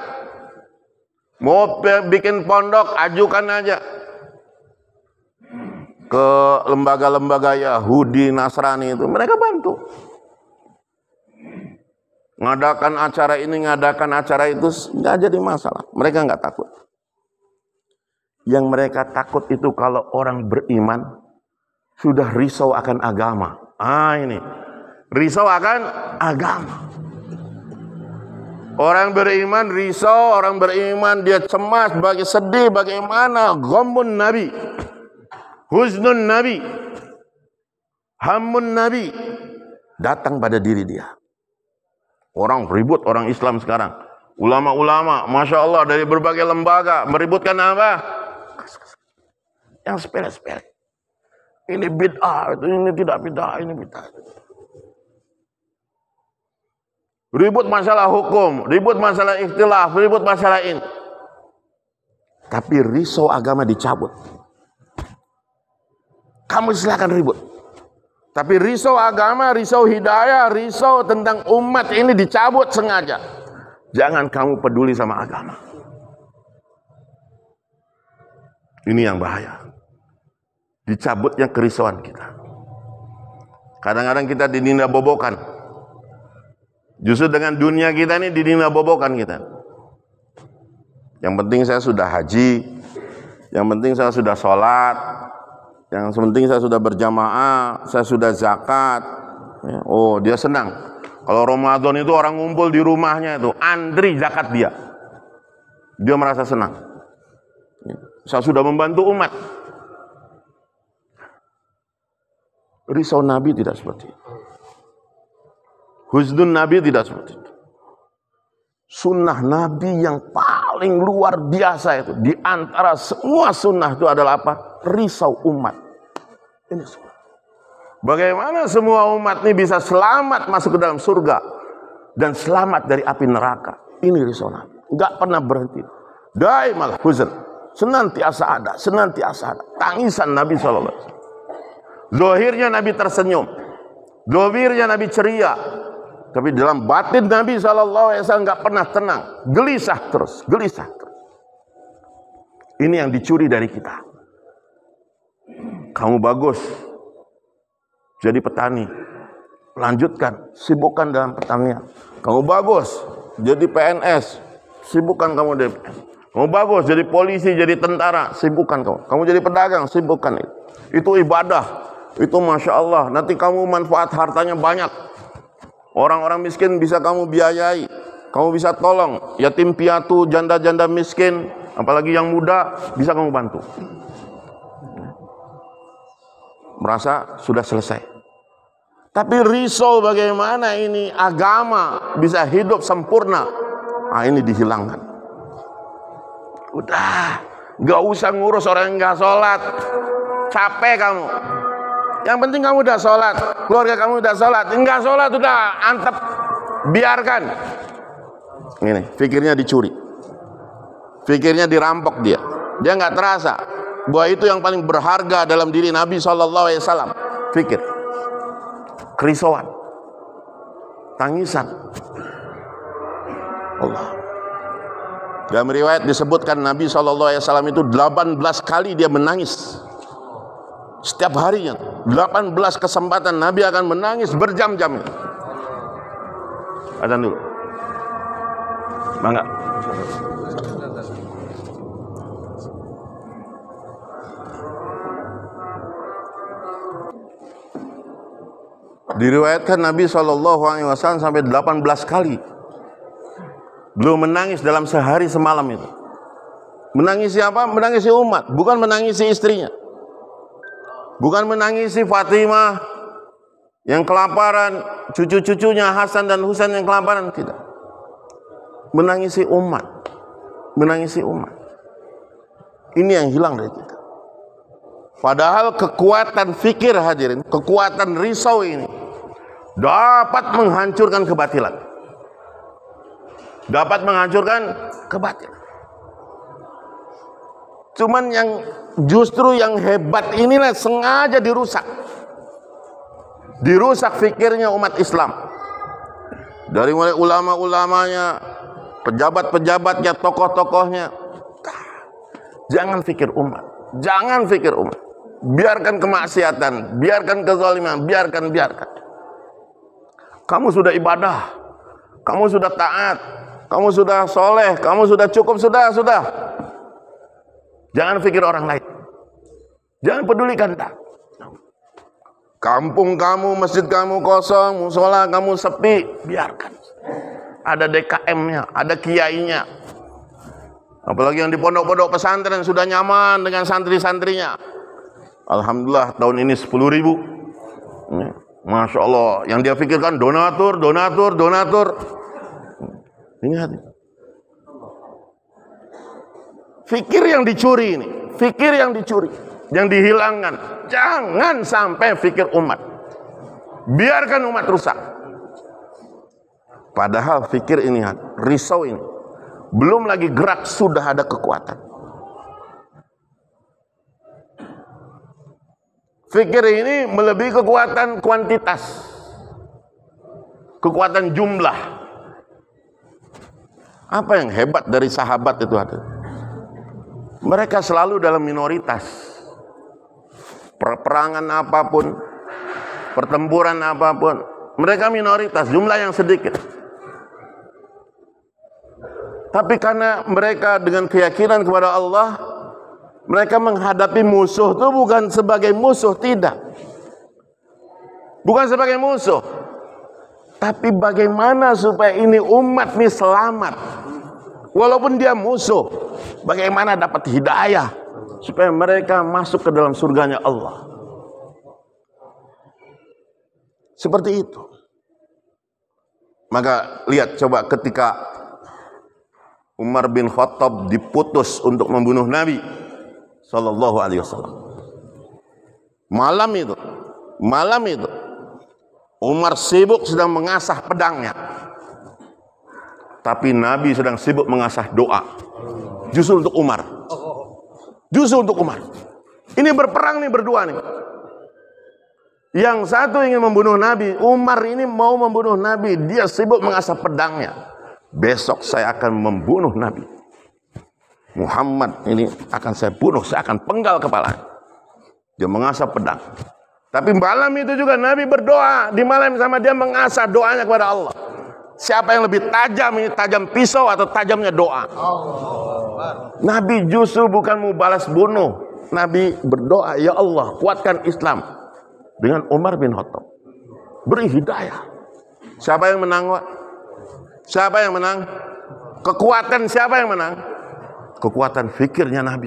Mau bikin pondok, ajukan aja ke lembaga-lembaga Yahudi, Nasrani itu, mereka bantu. Ngadakan acara ini, ngadakan acara itu, nggak jadi masalah. Mereka nggak takut. Yang mereka takut itu kalau orang beriman sudah risau akan agama. Ini risau akan agama. Orang beriman risau, orang beriman dia cemas, sedih, bagaimana ghamun Nabi, huznun Nabi, hammun Nabi datang pada diri dia. Orang ribut, orang Islam sekarang Ulama-ulama, Masya Allah, dari berbagai lembaga meributkan apa? Yang sepele-sepele. Ini bid'ah, ini tidak bid'ah, ini bid'ah. Ribut masalah hukum, ribut masalah ikhtilaf, ribut masalah ini. Tapi risau agama dicabut. Kamu silakan ribut. Tapi risau agama, risau hidayah, risau tentang umat ini dicabut sengaja. Jangan kamu peduli sama agama. Ini yang bahaya. Dicabutnya kerisauan kita. Kadang-kadang kita didina bobokan. Justru dengan dunia kita ini didina bobokan kita. Yang penting saya sudah haji, yang penting saya sudah sholat, yang penting saya sudah berjamaah, saya sudah zakat. Oh, dia senang. Kalau Ramadan itu orang ngumpul di rumahnya itu, antri zakat dia. Dia merasa senang. Saya sudah membantu umat. Risau Nabi tidak seperti itu. Husnul Nabi tidak seperti itu. Sunnah Nabi yang paling luar biasa itu, di antara semua sunnah itu adalah apa? Risau umat. Ini sunnah. Bagaimana semua umat ini bisa selamat masuk ke dalam surga dan selamat dari api neraka? Ini risau Nabi. Enggak pernah berhenti. Daimal huzn. Senantiasa ada, senantiasa ada. Tangisan Nabi SAW. Zahirnya Nabi tersenyum. Zahirnya Nabi ceria. Tapi dalam batin Nabi SAW enggak pernah tenang. Gelisah terus, gelisah terus. Ini yang dicuri dari kita. Kamu bagus jadi petani, lanjutkan, sibukkan dalam pertanian. Kamu bagus jadi PNS, sibukkan kamu jadi PNS. Kamu bagus jadi polisi, jadi tentara, sibukkan kamu. Kamu jadi pedagang, sibukkan itu. Itu ibadah, itu Masya Allah. Nanti kamu manfaat hartanya banyak. Orang-orang miskin bisa kamu biayai, kamu bisa tolong yatim piatu, janda-janda miskin, apalagi yang muda bisa kamu bantu. Merasa sudah selesai. Tapi risau bagaimana ini agama bisa hidup sempurna. Nah, ini dihilangkan. Udah, gak usah ngurus orang yang gak sholat. Capek kamu. Yang penting kamu udah sholat, keluarga kamu udah sholat. Enggak sholat udah antep, biarkan. Ini fikirnya dicuri, fikirnya dirampok dia. Dia nggak terasa bahwa itu yang paling berharga dalam diri Nabi SAW. Fikir, kerisauan, tangisan. Allah. Dalam riwayat disebutkan Nabi SAW itu 18 kali dia menangis. Setiap harinya 18 kesempatan Nabi akan menangis berjam-jam. Adzan dulu. Mangga. Diriwayatkan Nabi SAW sampai 18 kali beliau menangis dalam sehari semalam itu. Menangisi apa? Menangisi umat, bukan menangisi istrinya. Bukan menangisi Fatimah yang kelaparan, cucu-cucunya Hasan dan Husain yang kelaparan, tidak. Menangisi umat. Menangisi umat. Ini yang hilang dari kita. Padahal kekuatan fikir hadirin, kekuatan risau ini dapat menghancurkan kebatilan. Dapat menghancurkan kebatilan. Cuman yang justru yang hebat inilah sengaja dirusak. Dirusak fikirnya umat Islam. Dari mulai ulama-ulamanya, pejabat-pejabatnya, tokoh-tokohnya. Jangan fikir umat. Jangan fikir umat. Biarkan kemaksiatan, biarkan kezaliman, biarkan. Kamu sudah ibadah, kamu sudah taat, kamu sudah soleh, kamu sudah cukup, sudah. Jangan pikir orang lain. Jangan pedulikan tak. Kampung kamu, masjid kamu kosong, musola kamu sepi, biarkan. Ada DKM-nya, ada kiainya. Apalagi yang di pondok-pondok pesantren sudah nyaman dengan santri-santrinya. Alhamdulillah tahun ini 10.000. Masya Allah. Yang dia pikirkan donatur. Ingat. Fikir yang dicuri ini, fikir yang dicuri, yang dihilangkan. Jangan sampai fikir umat. Biarkan umat rusak. Padahal fikir ini, risau ini, belum lagi gerak sudah ada kekuatan. Fikir ini melebihi kekuatan kuantitas, kekuatan jumlah. Apa yang hebat dari sahabat itu ada? Mereka selalu dalam minoritas. Peperangan apapun, pertempuran apapun, mereka minoritas, jumlah yang sedikit. Tapi karena mereka dengan keyakinan kepada Allah, mereka menghadapi musuh itu bukan sebagai musuh, tidak. Bukan sebagai musuh. Tapi bagaimana supaya ini umat ini selamat. Walaupun dia musuh, bagaimana dapat hidayah supaya mereka masuk ke dalam surganya Allah. Seperti itu. Maka lihat coba ketika Umar bin Khattab diputus untuk membunuh Nabi Sallallahu Alaihi Wasallam. Malam itu Umar sibuk sedang mengasah pedangnya, tapi Nabi sedang sibuk mengasah doa. Justru untuk Umar. Justru untuk Umar. Ini berperang nih berdua nih. Yang satu ingin membunuh Nabi, Umar ini mau membunuh Nabi, dia sibuk mengasah pedangnya. Besok saya akan membunuh Nabi Muhammad ini, akan saya bunuh, saya akan penggal kepalanya. Dia mengasah pedang. Tapi malam itu juga Nabi berdoa. Di malam sama dia mengasah doanya kepada Allah. Siapa yang lebih tajam, ini tajam pisau atau tajamnya doa? Nabi justru bukan mau balas bunuh. Nabi berdoa, ya Allah kuatkan Islam dengan Umar bin Khattab. Beri hidayah. Siapa yang menang, Pak? Siapa yang menang? Kekuatan siapa yang menang? Kekuatan fikirnya Nabi.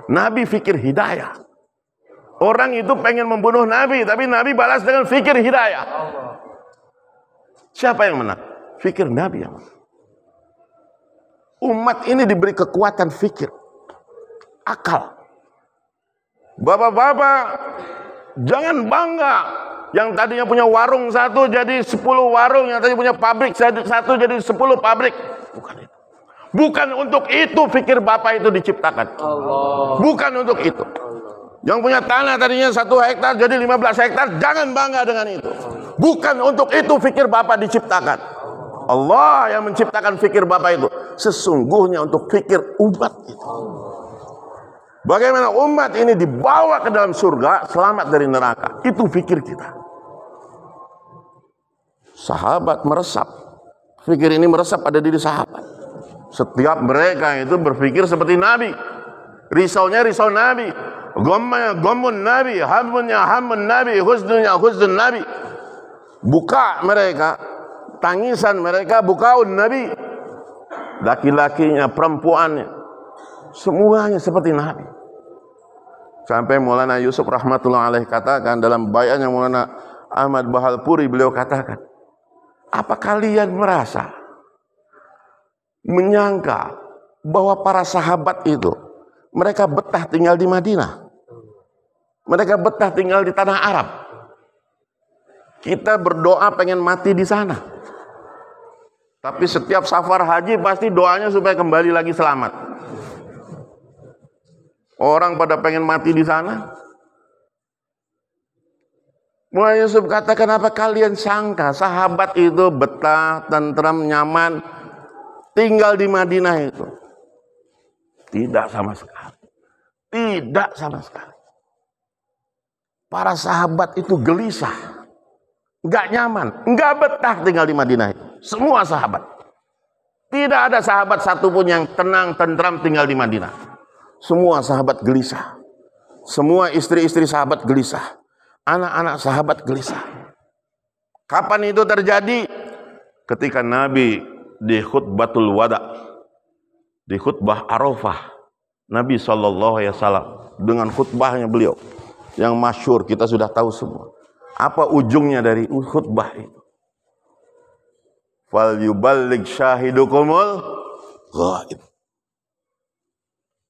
Nabi fikir hidayah. Orang itu pengen membunuh Nabi, tapi Nabi balas dengan fikir hidayah. Siapa yang menang? Fikir Nabi yang menang. Umat ini diberi kekuatan fikir, akal. Bapak-bapak, jangan bangga. Yang tadinya punya warung satu jadi 10 warung, yang tadinya punya pabrik satu jadi 10 pabrik. Bukan itu. Bukan untuk itu fikir Bapak itu diciptakan. Bukan untuk itu. Yang punya tanah tadinya 1 hektar jadi 15 hektar, jangan bangga dengan itu. Bukan untuk itu fikir Bapak diciptakan. Allah yang menciptakan fikir Bapak itu. Sesungguhnya untuk fikir umat itu. Bagaimana umat ini dibawa ke dalam surga, selamat dari neraka. Itu fikir kita. Sahabat meresap. Fikir ini meresap pada diri sahabat. Setiap mereka itu berpikir seperti Nabi. Risaunya risau Nabi. Gommanya gommun Nabi. Hammunnya hammun Nabi. Husnunya husnun Nabi. Buka mereka. Tangisan mereka bukaun Nabi. Laki-lakinya, perempuannya. Semuanya seperti Nabi. Sampai Maulana Yusuf rahmatullah alaih katakan dalam bayatnya Maulana Ahmad Bahalpuri, beliau katakan, apa kalian merasa menyangka bahwa para sahabat itu mereka betah tinggal di Madinah, mereka betah tinggal di tanah Arab? Kita berdoa pengen mati di sana, tapi setiap safar haji pasti doanya supaya kembali lagi selamat. Orang pada pengen mati di sana. Mulai Yusuf katakan, apa kalian sangka sahabat itu betah, tentram, nyaman tinggal di Madinah itu? Tidak sama sekali. Tidak sama sekali. Para sahabat itu gelisah, nggak nyaman, nggak betah tinggal di Madinah itu. Semua sahabat. Tidak ada sahabat satupun yang tenang, tentram tinggal di Madinah. Semua sahabat gelisah. Semua istri-istri sahabat gelisah. Anak-anak sahabat gelisah. Kapan itu terjadi? Ketika Nabi di khutbatul wada, di khutbah Arafah, Nabi SAW dengan khutbahnya beliau yang masyhur, kita sudah tahu semua. Apa ujungnya dari khutbah itu? Fal yuballigh syahidukumul ghaib.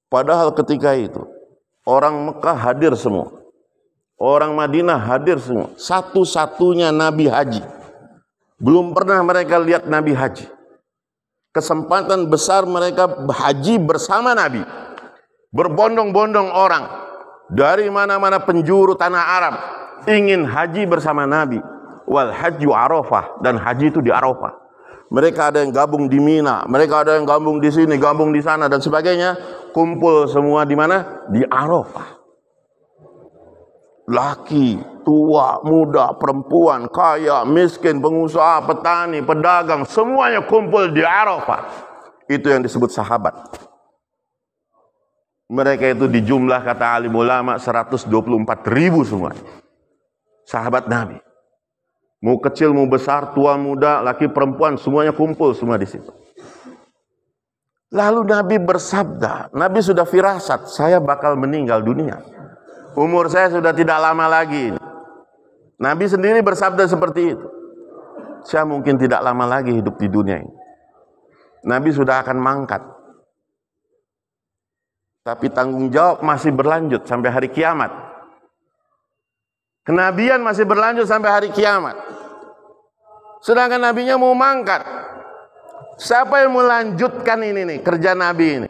Padahal ketika itu orang Mekah hadir semua, orang Madinah hadir semua. Satu-satunya Nabi haji. Belum pernah mereka lihat Nabi haji. Kesempatan besar mereka haji bersama Nabi. Berbondong-bondong orang dari mana-mana penjuru tanah Arab ingin haji bersama Nabi. Wal hajju Arafah, dan haji itu di Arafah. Mereka ada yang gabung di Mina, mereka ada yang gabung di sini, gabung di sana dan sebagainya. Kumpul semua di mana? Di Arafah. Laki, tua, muda, perempuan, kaya, miskin, pengusaha, petani, pedagang, semuanya kumpul di Arafah. Itu yang disebut sahabat. Mereka itu di jumlah kata alim ulama 124.000 semua. Sahabat Nabi. Mau kecil, mau besar, tua, muda, laki, perempuan, semuanya kumpul semua di situ. Lalu Nabi bersabda, Nabi sudah firasat, saya bakal meninggal dunia. Umur saya sudah tidak lama lagi. Nabi sendiri bersabda seperti itu. Saya mungkin tidak lama lagi hidup di dunia ini. Nabi sudah akan mangkat. Tapi tanggung jawab masih berlanjut sampai hari kiamat. Kenabian masih berlanjut sampai hari kiamat. Sedangkan nabinya mau mangkat. Siapa yang melanjutkan ini nih, kerja nabi ini?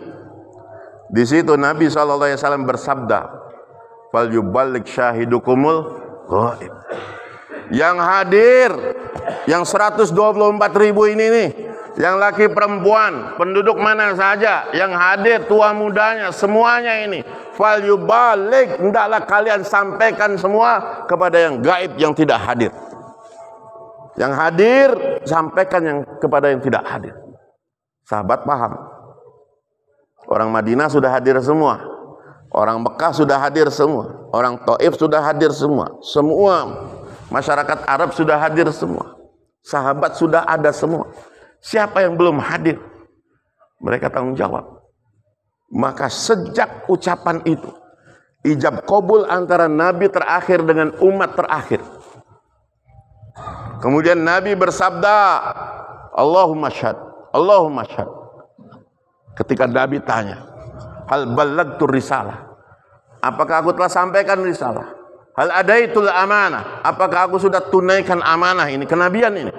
Di situ Nabi SAW bersabda, "Fal yuballigh syahidukumul ghaib." Yang hadir, yang 124.000 ini nih, yang laki perempuan, penduduk mana saja, yang hadir tua mudanya, semuanya ini. Fal yuballigh, hendaklah kalian sampaikan semua kepada yang gaib, yang tidak hadir. Yang hadir, sampaikan yang kepada yang tidak hadir. Sahabat paham. Orang Madinah sudah hadir semua. Orang Mekah sudah hadir semua. Orang Taif sudah hadir semua. Semua masyarakat Arab sudah hadir semua. Sahabat sudah ada semua. Siapa yang belum hadir? Mereka tanggung jawab. Maka sejak ucapan itu, ijab qabul antara Nabi terakhir dengan umat terakhir. Kemudian Nabi bersabda, Allahumma syahad, Allahumma syahad. Ketika Nabi tanya, hal ballagtu risalah, apakah aku telah sampaikan risalah? Hal adaitul amanah, apakah aku sudah tunaikan amanah ini, kenabian ini?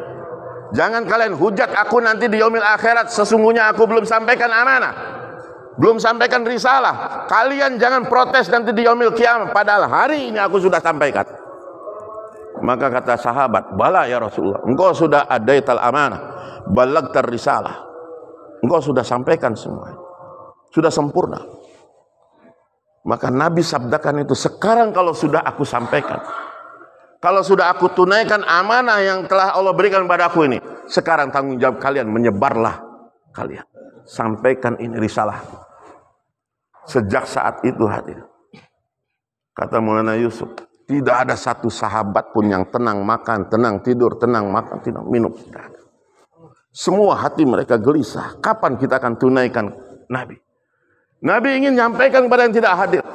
Jangan kalian hujat aku nanti di yaumil akhirat, sesungguhnya aku belum sampaikan amanah, belum sampaikan risalah. Kalian jangan protes nanti di yaumil kiamat, padahal hari ini aku sudah sampaikan. Maka kata sahabat, bala ya Rasulullah, engkau sudah adaital amanah, balagtar risalah, engkau sudah sampaikan semua, sudah sempurna. Maka Nabi sabdakan itu, sekarang kalau sudah aku sampaikan, kalau sudah aku tunaikan amanah yang telah Allah berikan pada aku ini, sekarang tanggung jawab kalian, menyebarlah kalian, sampaikan ini risalah. Sejak saat itu hadir, kata Maulana Yusuf, tidak ada satu sahabat pun yang tenang makan, tenang tidur, tenang makan, tenang minum. Tidak ada. Semua hati mereka gelisah. Kapan kita akan tunaikan Nabi? Nabi ingin menyampaikan kepada yang tidak hadir.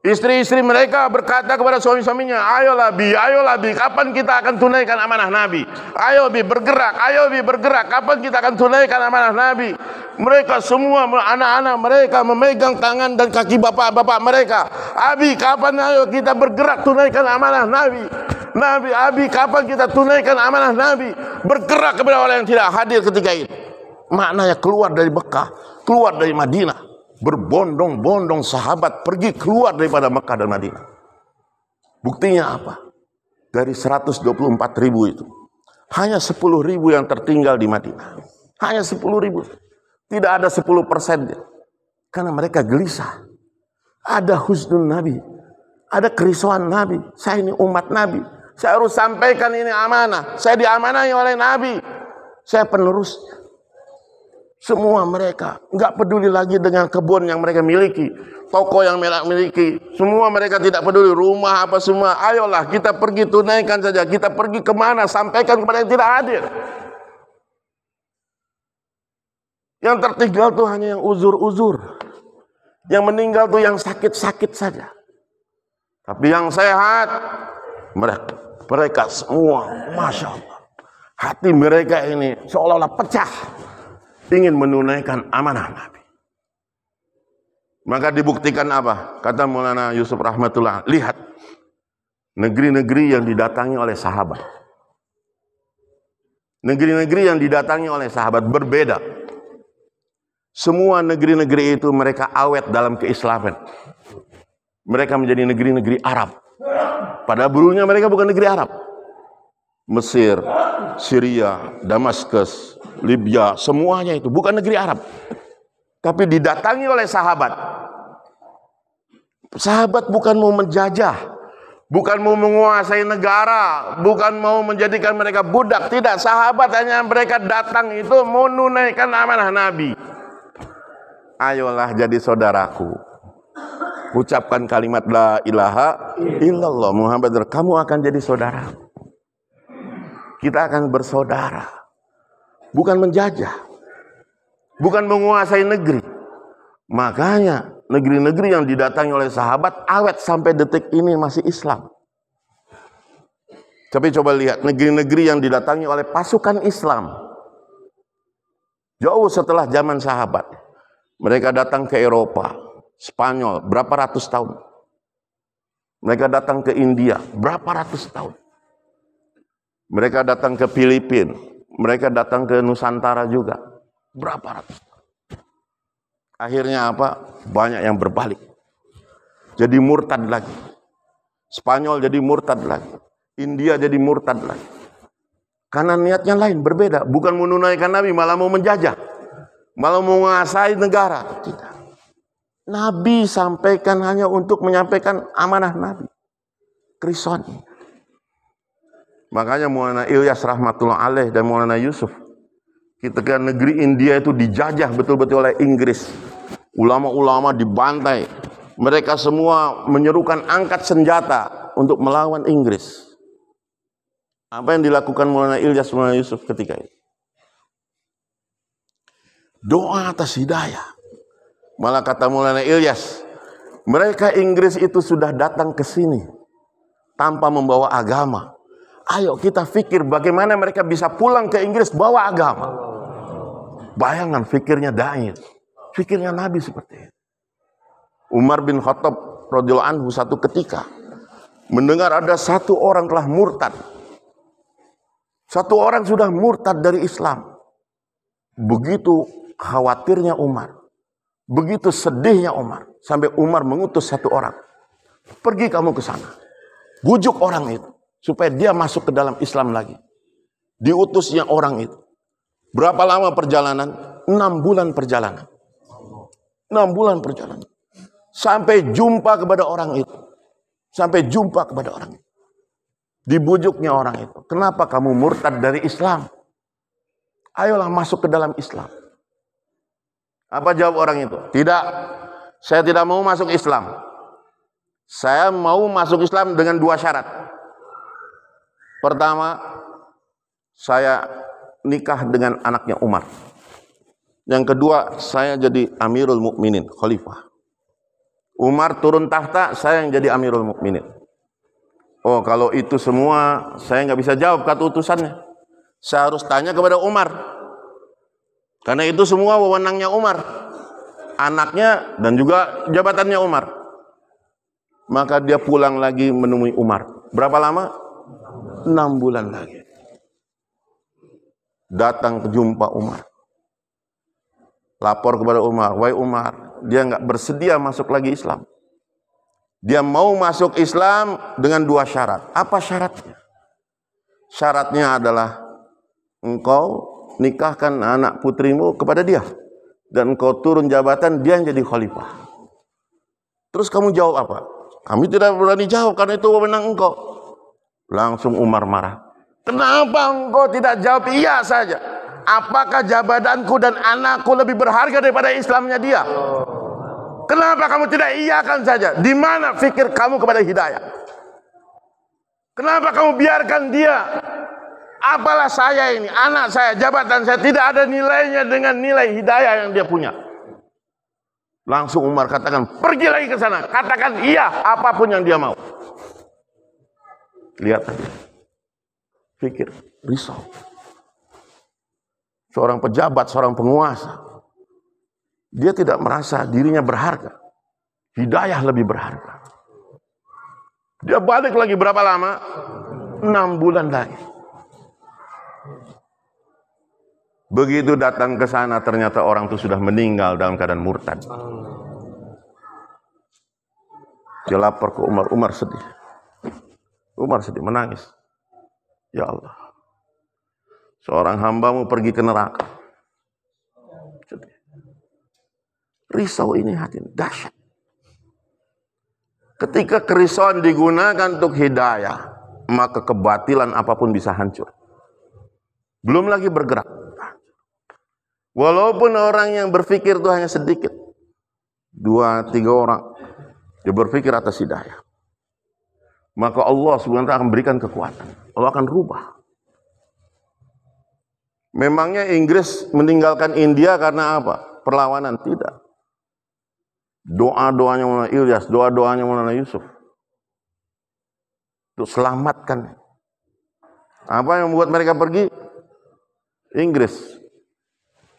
Istri-istri mereka berkata kepada suami-suaminya, ayolah bi, kapan kita akan tunaikan amanah Nabi? Ayo bi, bergerak, kapan kita akan tunaikan amanah Nabi? Mereka semua, anak-anak mereka memegang tangan dan kaki bapak-bapak mereka. Abi, kapan ayo kita bergerak tunaikan amanah Nabi? Nabi, Abi, kapan kita tunaikan amanah Nabi? Bergerak kepada orang yang tidak hadir ketika itu. Maknanya keluar dari Mekah, keluar dari Madinah. Berbondong-bondong sahabat pergi keluar daripada Mekah dan Madinah. Buktinya apa? Dari 124.000 itu, hanya 10.000 yang tertinggal di Madinah. Hanya 10.000. Tidak ada 10%. Karena mereka gelisah. Ada husnul Nabi. Ada kerisauan Nabi. Saya ini umat Nabi. Saya harus sampaikan ini amanah. Saya diamanahi oleh Nabi. Saya penerusnya. Semua mereka nggak peduli lagi dengan kebun yang mereka miliki, toko yang mereka miliki. Semua mereka tidak peduli rumah apa semua. Ayolah kita pergi tunaikan saja. Kita pergi kemana? Sampaikan kepada yang tidak hadir. Yang tertinggal tuh hanya yang uzur-uzur. Yang meninggal tuh yang sakit-sakit saja. Tapi yang sehat, mereka semua, Masya Allah. Hati mereka ini seolah-olah pecah. Ingin menunaikan amanah Nabi. Maka dibuktikan apa? Kata Maulana Yusuf rahmatullah, lihat negeri-negeri yang didatangi oleh sahabat. Negeri-negeri yang didatangi oleh sahabat berbeda. Semua negeri-negeri itu mereka awet dalam keislaman. Mereka menjadi negeri-negeri Arab. Padahal dulunya mereka bukan negeri Arab. Mesir, Syria, Damaskus, Libya, semuanya itu bukan negeri Arab. Tapi didatangi oleh sahabat. Sahabat bukan mau menjajah, bukan mau menguasai negara, bukan mau menjadikan mereka budak. Tidak, sahabat hanya mereka datang itu mau menunaikan amanah Nabi. Ayolah jadi saudaraku. Ucapkan kalimat la ilaha illallah Muhammad, kamu akan jadi saudara. Kita akan bersaudara. Bukan menjajah, bukan menguasai negeri. Makanya negeri-negeri yang didatangi oleh sahabat awet sampai detik ini masih Islam. Tapi coba lihat negeri-negeri yang didatangi oleh pasukan Islam. Jauh setelah zaman sahabat. Mereka datang ke Eropa, Spanyol, berapa ratus tahun. Mereka datang ke India, berapa ratus tahun. Mereka datang ke Filipina, mereka datang ke Nusantara juga, berapa ratus tahun. Akhirnya apa? Banyak yang berbalik. Jadi murtad lagi. Spanyol jadi murtad lagi. India jadi murtad lagi. Karena niatnya lain, berbeda. Bukan menunaikan Nabi, malah mau menjajah. Malah mau menguasai negara. Tidak. Nabi sampaikan hanya untuk menyampaikan amanah Nabi. Krison. Makanya Maulana Ilyas rahmatullah alaih dan Maulana Yusuf, ketika negeri India itu dijajah betul-betul oleh Inggris, ulama-ulama dibantai, mereka semua menyerukan angkat senjata untuk melawan Inggris. Apa yang dilakukan Maulana Ilyas, Maulana Yusuf ketika itu? Doa atas hidayah. Malah kata Maulana Ilyas, mereka Inggris itu sudah datang ke sini tanpa membawa agama. Ayo kita pikir bagaimana mereka bisa pulang ke Inggris bawa agama. Bayangan fikirnya dai, fikirnya Nabi seperti itu. Umar bin Khattab radhiyallahu anhu satu ketika mendengar ada satu orang telah murtad. Satu orang sudah murtad dari Islam. Begitu khawatirnya Umar. Begitu sedihnya Umar. Sampai Umar mengutus satu orang. Pergi kamu ke sana. Bujuk orang itu. Supaya dia masuk ke dalam Islam lagi. Diutusnya orang itu. Berapa lama perjalanan? 6 bulan perjalanan. 6 bulan perjalanan. Sampai jumpa kepada orang itu. Sampai jumpa kepada orang itu. Dibujuknya orang itu. Kenapa kamu murtad dari Islam? Ayolah masuk ke dalam Islam. Apa jawab orang itu? Tidak. Saya tidak mau masuk Islam. Saya mau masuk Islam dengan 2 syarat. Pertama, saya nikah dengan anaknya Umar. Yang kedua, saya jadi Amirul Mukminin, khalifah. Umar turun tahta, saya yang jadi Amirul Mukminin. Oh, kalau itu semua saya nggak bisa jawab kata utusannya. Saya harus tanya kepada Umar. Karena itu semua wewenangnya Umar. Anaknya dan juga jabatannya Umar. Maka dia pulang lagi menemui Umar. Berapa lama? 6 bulan lagi. Datang ke jumpa Umar. Lapor kepada Umar, wahai Umar, dia nggak bersedia masuk lagi Islam. Dia mau masuk Islam dengan 2 syarat. Apa syaratnya? Syaratnya adalah engkau nikahkan anak putrimu kepada dia. Dan engkau turun jabatan, dia yang jadi khalifah. Terus kamu jawab apa? Kami tidak berani jawab karena itu wewenang engkau. Langsung Umar marah. Kenapa engkau tidak jawab iya saja? Apakah jabatanku dan anakku lebih berharga daripada Islamnya dia? Kenapa kamu tidak iyakan saja? Di mana fikir kamu kepada hidayah? Kenapa kamu biarkan dia? Apalah saya ini, anak saya, jabatan saya tidak ada nilainya dengan nilai hidayah yang dia punya. Langsung Umar katakan, pergi lagi ke sana, katakan iya apapun yang dia mau. Lihat aja. Pikir, risau. Seorang pejabat, seorang penguasa. Dia tidak merasa dirinya berharga. Hidayah lebih berharga. Dia balik lagi berapa lama? 6 bulan lagi. Begitu datang ke sana, ternyata orang itu sudah meninggal dalam keadaan murtad. Dia lapor ke Umar. Umar sedih. Umar sedih, menangis. Ya Allah, seorang hambamu pergi ke neraka. Sedih. Risau ini hati, dahsyat. Ketika kerisauan digunakan untuk hidayah, maka kebatilan apapun bisa hancur. Belum lagi bergerak. Walaupun orang yang berpikir itu hanya sedikit, 2-3 orang, dia berpikir atas hidayah, maka Allah SWT akan berikan kekuatan. Allah akan rubah. Memangnya Inggris meninggalkan India karena apa? Perlawanan? Tidak. Doa-doanya Maulana Ilyas, doa-doanya Maulana Yusuf untuk selamatkan. Apa yang membuat mereka pergi? Inggris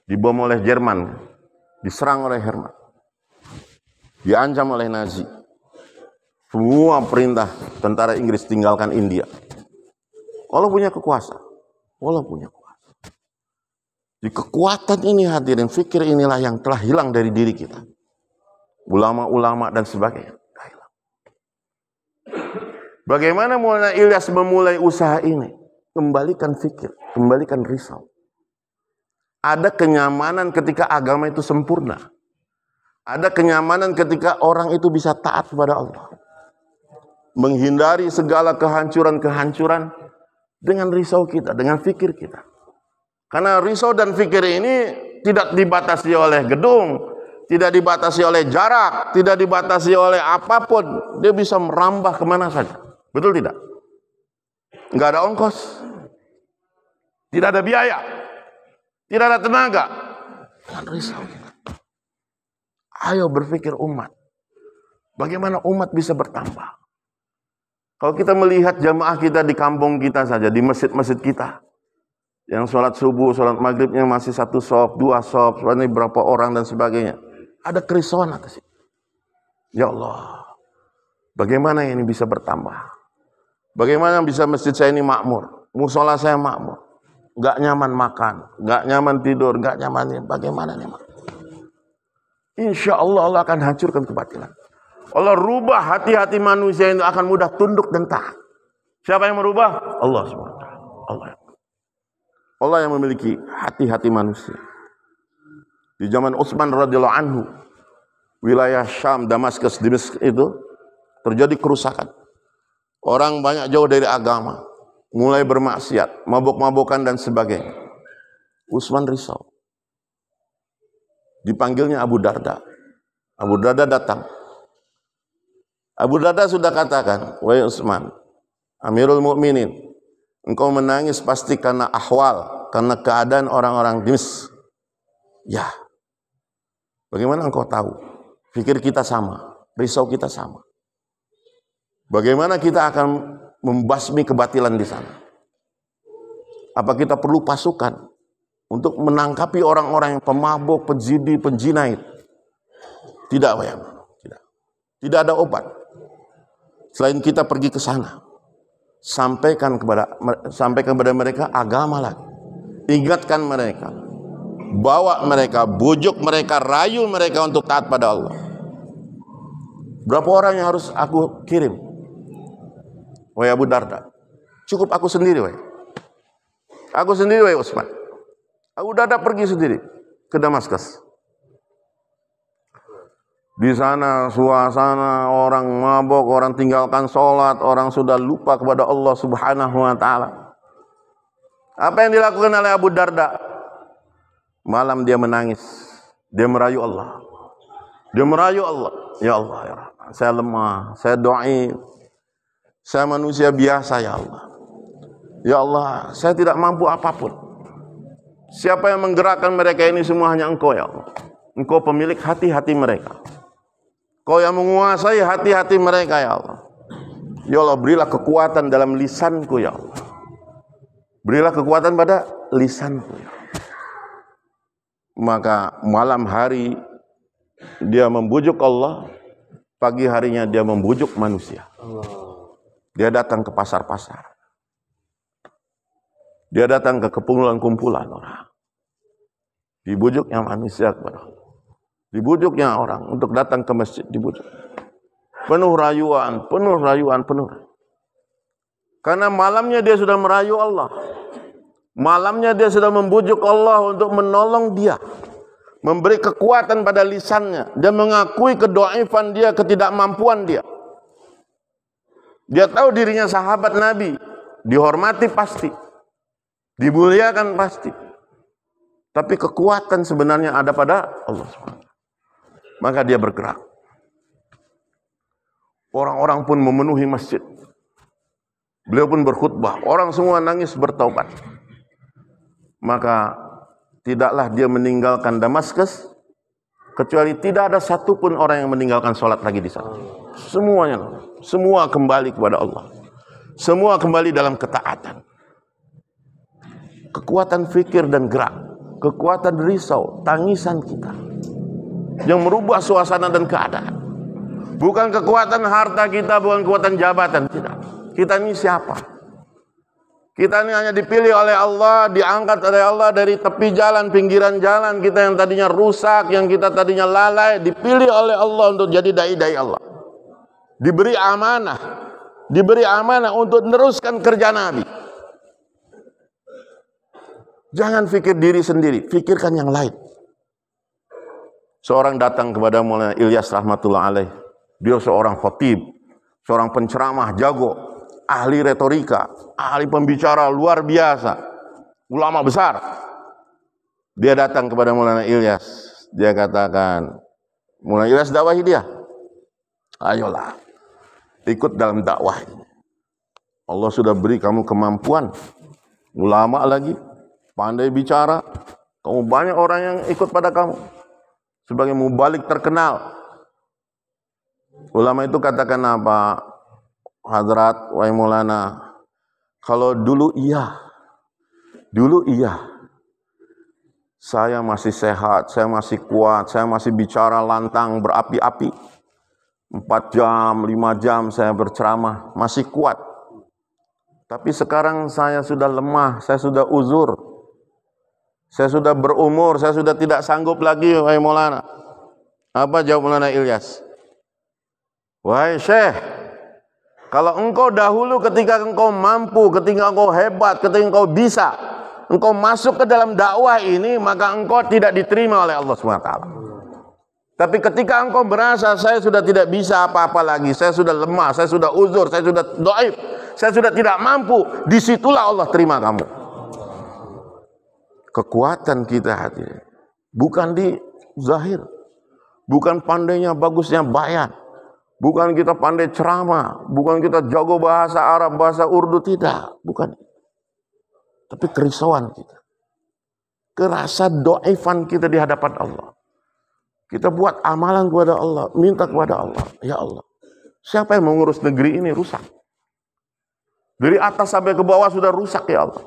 dibom oleh Jerman, diserang oleh Herman, diancam oleh Nazi. Semua perintah tentara Inggris tinggalkan India. Allah punya kekuasaan. Allah punya kuasa. Di kekuatan ini hadirin, fikir inilah yang telah hilang dari diri kita. Ulama-ulama dan sebagainya. Bagaimana Maulana Ilyas memulai usaha ini? Kembalikan fikir, kembalikan risau. Ada kenyamanan ketika agama itu sempurna. Ada kenyamanan ketika orang itu bisa taat kepada Allah. Menghindari segala kehancuran-kehancuran dengan risau kita, dengan fikir kita. Karena risau dan fikir ini tidak dibatasi oleh gedung, tidak dibatasi oleh jarak, tidak dibatasi oleh apapun. Dia bisa merambah kemana saja. Betul tidak? Nggak ada ongkos, tidak ada biaya, tidak ada tenaga. Jangan risau. Ayo berpikir umat. Bagaimana umat bisa bertambah? Kalau kita melihat jamaah kita di kampung kita saja, di masjid-masjid kita, yang sholat subuh, sholat maghribnya masih 1 shop, 2 shop, ini berapa orang dan sebagainya. Ada kerisauan atas itu. Ya Allah, bagaimana ini bisa bertambah? Bagaimana bisa masjid saya ini makmur? Musola saya makmur. Gak nyaman makan, gak nyaman tidur, gak nyaman ini. Bagaimana nih? Insya Allah Allah akan hancurkan kebatilan. Allah rubah hati-hati manusia itu akan mudah tunduk dan taat. Siapa yang merubah? Allah SWT. Allah yang memiliki hati-hati manusia. Di zaman Utsman radhiyallahu anhu, wilayah Syam, Damaskus, Dimashq itu terjadi kerusakan. Orang banyak jauh dari agama, mulai bermaksiat, mabuk-mabukan dan sebagainya. Utsman risau. Dipanggilnya Abu Darda. Abu Darda datang. Abu Darda sudah katakan, wahai Utsman, Amirul Mukminin, engkau menangis pasti karena ahwal, karena keadaan orang-orang Dimashq. Ya. Bagaimana engkau tahu? Pikir kita sama, risau kita sama. Bagaimana kita akan membasmi kebatilan di sana? Apa kita perlu pasukan untuk menangkapi orang-orang yang pemabuk, pejudi, penjina itu? Tidak, Pak. Tidak. Tidak ada obat. Selain kita pergi ke sana, sampaikan kepada mereka agama lagi. Ingatkan mereka, bawa mereka, bujuk mereka, rayu mereka untuk taat pada Allah. Berapa orang yang harus aku kirim? Wahai Abu Darda, cukup aku sendiri, wahai. Aku sendiri, wahai Utsman. Abu Darda pergi sendiri ke Damaskus. Di sana suasana orang mabok, orang tinggalkan sholat, orang sudah lupa kepada Allah Subhanahu wa Ta'ala. Apa yang dilakukan oleh Abu Darda? Malam dia menangis, dia merayu Allah. Dia merayu Allah. Ya Allah, ya Rahman, saya lemah, saya dhaif, saya manusia biasa, ya Allah. Ya Allah, saya tidak mampu apapun. Siapa yang menggerakkan mereka ini semua hanya Engkau, ya Allah. Engkau pemilik hati-hati mereka. Kau yang menguasai hati-hati mereka, ya Allah. Ya Allah, berilah kekuatan dalam lisanku, ya Allah. Berilah kekuatan pada lisanku, ya Allah. Maka malam hari dia membujuk Allah, pagi harinya dia membujuk manusia. Dia datang ke pasar-pasar. Dia datang ke kumpulan-kumpulan orang. Dibujuknya manusia kepada Allah. Dibujuknya orang untuk datang ke masjid, dibujuk. Penuh rayuan. Karena malamnya dia sudah merayu Allah. Malamnya dia sudah membujuk Allah untuk menolong dia. Memberi kekuatan pada lisannya. Dia mengakui kedoifan dia, ketidakmampuan dia. Dia tahu dirinya sahabat Nabi. Dihormati pasti. Dimuliakan pasti. Tapi kekuatan sebenarnya ada pada Allah SWT. Maka dia bergerak. Orang-orang pun memenuhi masjid. Beliau pun berkhutbah. Orang semua nangis bertaubat. Maka tidaklah dia meninggalkan Damaskus kecuali tidak ada satupun orang yang meninggalkan sholat lagi di sana. Semuanya. Semua kembali kepada Allah. Semua kembali dalam ketaatan. Kekuatan fikir dan gerak. Kekuatan risau, tangisan kita. Yang merubah suasana dan keadaan. Bukan kekuatan harta kita, bukan kekuatan jabatan. Tidak. Kita ini siapa? Kita ini hanya dipilih oleh Allah, diangkat oleh Allah dari tepi jalan, pinggiran jalan. Kita yang tadinya rusak, yang kita tadinya lalai, dipilih oleh Allah untuk jadi dai-dai Allah. Diberi amanah. Diberi amanah untuk meneruskan kerja Nabi. Jangan fikir diri sendiri, fikirkan yang lain. Seorang datang kepada Maulana Ilyas rahmatullah alaih. Dia seorang khatib, seorang penceramah jago, ahli retorika, ahli pembicara luar biasa, ulama besar. Dia datang kepada Maulana Ilyas. Dia katakan, Maulana Ilyas dakwahi dia. Ayolah, ikut dalam dakwah ini. Allah sudah beri kamu kemampuan, ulama lagi, pandai bicara. Kamu banyak orang yang ikut pada kamu. Sebagai mubalik terkenal. Ulama itu katakan apa? Hadrat, wahai Maulana, kalau dulu iya. Saya masih sehat, saya masih kuat, saya masih bicara lantang, berapi-api. 4 jam, 5 jam saya berceramah, masih kuat. Tapi sekarang saya sudah lemah, saya sudah uzur. Saya sudah berumur, saya sudah tidak sanggup lagi, wahai Maulana. Apa jawab Maulana Ilyas? Wahai Syekh, kalau engkau dahulu ketika engkau mampu, ketika engkau hebat, ketika engkau bisa, engkau masuk ke dalam dakwah ini, maka engkau tidak diterima oleh Allah SWT. Tapi ketika engkau merasa saya sudah tidak bisa apa-apa lagi, saya sudah lemah, saya sudah uzur, saya sudah dhaif, saya sudah tidak mampu, disitulah Allah terima kamu. Kekuatan kita hadirin bukan di zahir, bukan pandainya bagusnya bayan, bukan kita pandai ceramah, bukan kita jago bahasa Arab, bahasa Urdu, tidak, bukan. Tapi kerisauan kita, kerasa dhaifan kita di hadapan Allah. Kita buat amalan kepada Allah, minta kepada Allah, ya Allah, siapa yang mengurus negeri ini rusak? Dari atas sampai ke bawah sudah rusak ya Allah.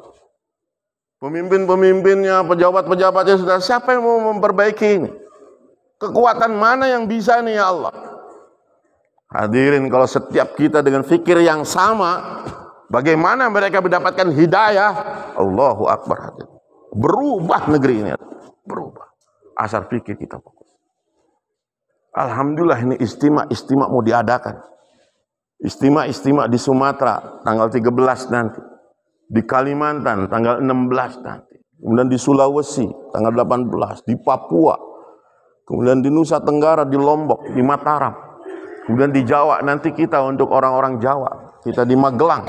Pemimpin-pemimpinnya, pejabat-pejabatnya sudah, siapa yang mau memperbaiki ini? Kekuatan mana yang bisa nih ya Allah? Hadirin, kalau setiap kita dengan fikir yang sama, bagaimana mereka mendapatkan hidayah? Allahu Akbar hadirin. Berubah negeri ini, berubah. Asal fikir kita fokus. Alhamdulillah ini istimewa mau diadakan. Istimewa di Sumatera tanggal 13 nanti. Di Kalimantan tanggal 16 nanti. Kemudian di Sulawesi tanggal 18, di Papua. Kemudian di Nusa Tenggara, di Lombok, di Mataram. Kemudian di Jawa nanti kita untuk orang-orang Jawa. Kita di Magelang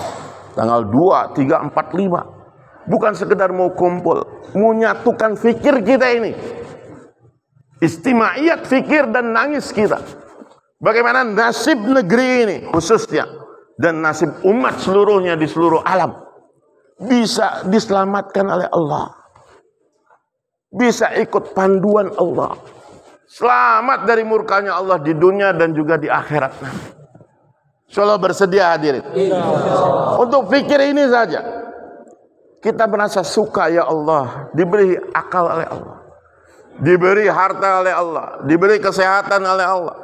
tanggal 2, 3, 4, 5. Bukan sekedar mau kumpul, menyatukan fikir kita ini. Istimaiyat fikir dan nangis kita. Bagaimana nasib negeri ini khususnya dan nasib umat seluruhnya di seluruh alam bisa diselamatkan oleh Allah. Bisa ikut panduan Allah. Selamat dari murkanya Allah di dunia dan juga di akhirat nanti. Insyaallah bersedia hadirin. Untuk fikir ini saja. Kita merasa suka ya Allah, diberi akal oleh Allah. Diberi harta oleh Allah, diberi kesehatan oleh Allah.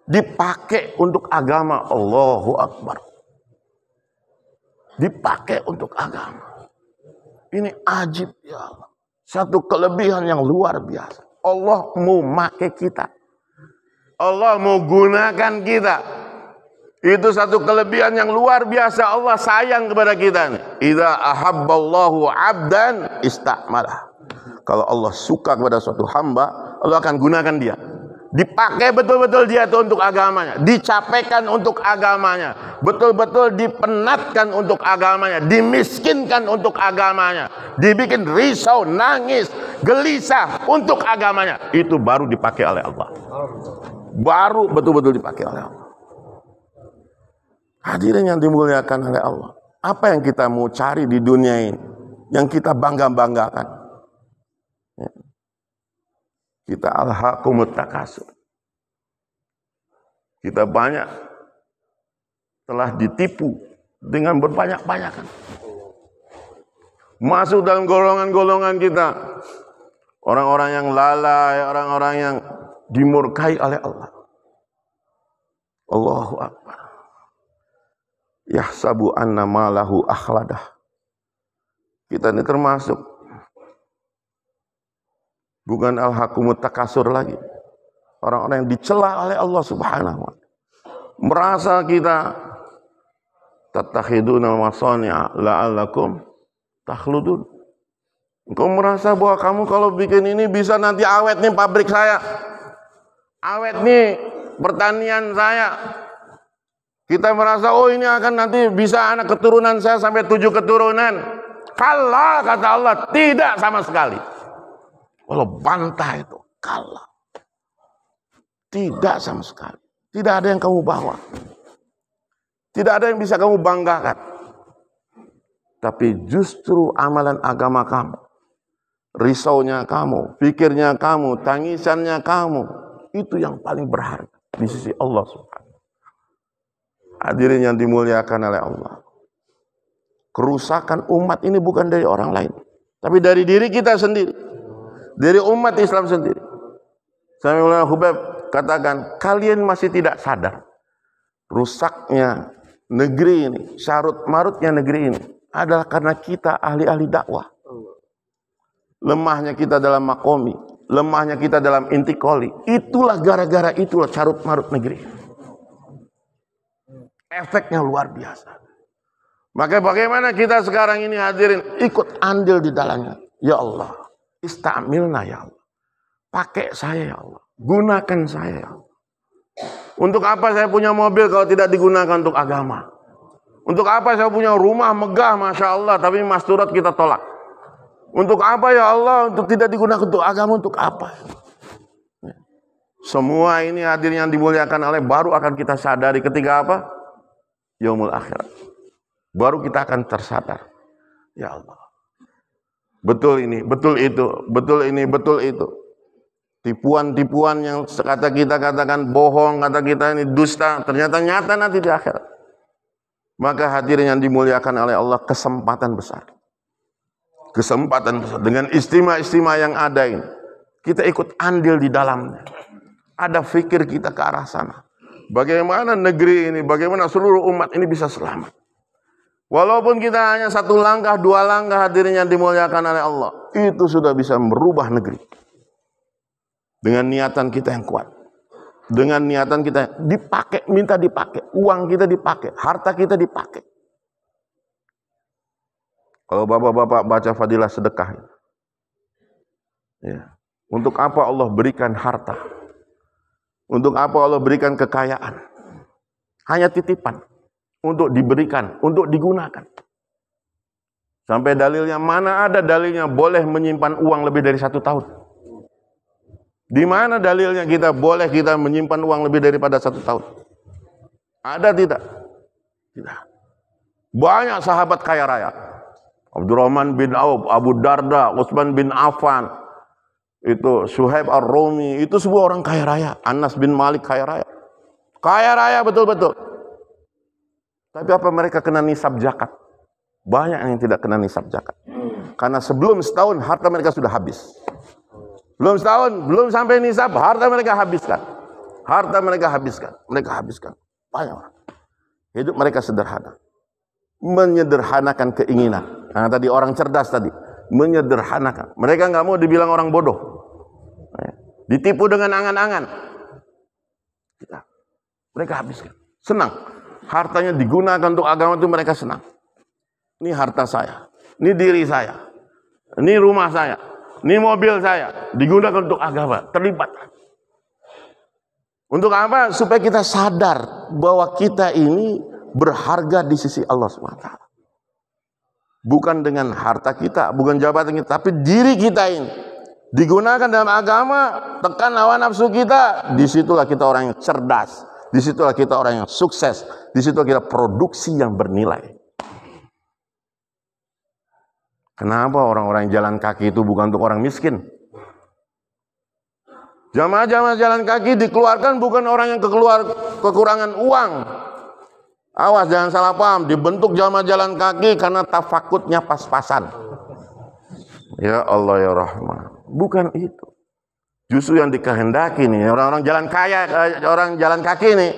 dipakai untuk agama. Allahu Akbar. Dipakai untuk agama. Ini ajib ya Allah. Satu kelebihan yang luar biasa. Allah mau pakai kita. Allah mau gunakan kita. Itu satu kelebihan yang luar biasa. Allah sayang kepada kita. Idza ahabballahu 'abdan ista'malah. Kalau Allah suka kepada suatu hamba, Allah akan gunakan dia. Dipakai betul-betul dia itu untuk agamanya. Dicapaikan untuk agamanya. Betul-betul dipenatkan untuk agamanya. Dimiskinkan untuk agamanya. Dibikin risau, nangis, gelisah untuk agamanya. Itu baru dipakai oleh Allah. Baru betul-betul dipakai oleh Allah. Hadirin yang dimuliakan oleh Allah. Apa yang kita mau cari di dunia ini? Yang kita bangga-banggakan. Kita alhaqumut takasur. Kita banyak telah ditipu dengan berbanyak-banyakan. Masuk dalam golongan-golongan kita. Orang-orang yang lalai, orang-orang yang dimurkai oleh Allah. Allahu Akbar. Yahsabu anna malahu akhladah. Kita ini termasuk bukan alhaqumut takasur lagi. Orang-orang yang dicela oleh Allah Subhanahu wa ta'ala. Merasa kita tattakhiduna masani'a la'allakum takhludun. Engkau merasa bahwa kamu kalau bikin ini bisa nanti awet nih pabrik saya. Awet nih pertanian saya. Kita merasa, oh ini akan nanti bisa anak keturunan saya sampai 7 keturunan. Kalah, kata Allah, tidak sama sekali. Allah bantah itu, kalah. Tidak sama sekali. Tidak ada yang kamu bawa. Tidak ada yang bisa kamu banggakan. Tapi justru amalan agama kamu, risaunya kamu, pikirnya kamu, tangisannya kamu, itu yang paling berharga di sisi Allah Subhanahu. Hadirin yang dimuliakan oleh Allah. Kerusakan umat ini bukan dari orang lain, tapi dari diri kita sendiri. Dari umat Islam sendiri. Sampai Maulana Hubab katakan, kalian masih tidak sadar rusaknya negeri ini, syarut marutnya negeri ini adalah karena kita ahli-ahli dakwah. Lemahnya kita dalam makomi, lemahnya kita dalam intikoli. Itulah gara-gara itulah carut marut negeri. Efeknya luar biasa. Maka bagaimana kita sekarang ini hadirin ikut andil di dalamnya. Ya Allah, istamilna ya Allah. Pakai saya ya Allah. Gunakan saya ya Allah. Untuk apa saya punya mobil kalau tidak digunakan untuk agama? Untuk apa saya punya rumah megah Masya Allah tapi masturat kita tolak? Untuk apa ya Allah? Untuk tidak digunakan untuk agama, untuk apa? Semua ini hadirin yang dimuliakan oleh baru akan kita sadari ketika apa? Yaumul akhirat. Baru kita akan tersadar. Ya Allah. Betul ini, betul itu, betul ini, betul itu. Tipuan-tipuan yang kata kita katakan bohong, kata kita ini dusta, ternyata nyata nanti di akhirat. Maka hadirin yang dimuliakan oleh Allah, kesempatan besar. Kesempatan besar. Dengan istimewa-istimewa yang ada ini. Kita ikut andil di dalamnya. Ada fikir kita ke arah sana. Bagaimana negeri ini, bagaimana seluruh umat ini bisa selamat. Walaupun kita hanya 1 langkah, 2 langkah hadirin yang dimuliakan oleh Allah. Itu sudah bisa merubah negeri. Dengan niatan kita yang kuat. Dengan niatan kita dipakai, minta dipakai. Uang kita dipakai, harta kita dipakai. Kalau bapak-bapak baca fadilah sedekah. Ya. Untuk apa Allah berikan harta? Untuk apa Allah berikan kekayaan? Hanya titipan. Untuk diberikan, untuk digunakan. Sampai dalilnya, mana ada dalilnya boleh menyimpan uang lebih dari 1 tahun? Di mana dalilnya kita boleh kita menyimpan uang lebih daripada 1 tahun? Ada tidak? Tidak. Banyak sahabat kaya raya. Abdurrahman bin Auf, Abu Darda, Utsman bin Affan, itu Suhaib Ar-Rumi, itu semua orang kaya raya. Anas bin Malik kaya raya. Kaya raya betul-betul. Tapi apa mereka kena nisab zakat? Banyak yang tidak kena nisab zakat. Karena sebelum setahun harta mereka sudah habis. Belum setahun, belum sampai nisab, harta mereka habiskan. Harta mereka habiskan. Banyak orang. Hidup mereka sederhana. Menyederhanakan keinginan. Nah, tadi orang cerdas tadi. Menyederhanakan. Mereka nggak mau dibilang orang bodoh. Ditipu dengan angan-angan. Mereka habiskan. Senang. Hartanya digunakan untuk agama itu mereka senang. Ini harta saya. Ini diri saya. Ini rumah saya. Ini mobil saya. Digunakan untuk agama. Terlibat. Untuk apa? Supaya kita sadar bahwa kita ini berharga di sisi Allah SWT. Bukan dengan harta kita, bukan jabatan kita, tapi diri kita ini digunakan dalam agama, tekan hawa nafsu kita. Disitulah kita orang yang cerdas. Disitulah kita orang yang sukses. Disitulah kita produksi yang bernilai. Kenapa orang-orang yang jalan kaki itu bukan untuk orang miskin? Jamaah-jamaah jalan kaki dikeluarkan bukan orang yang kekurangan uang. Awas jangan salah paham, dibentuk jamaah jalan kaki karena tafakutnya pas-pasan. Ya Allah ya Rahman. Bukan itu. Justru yang dikehendaki nih orang-orang jalan kaki nih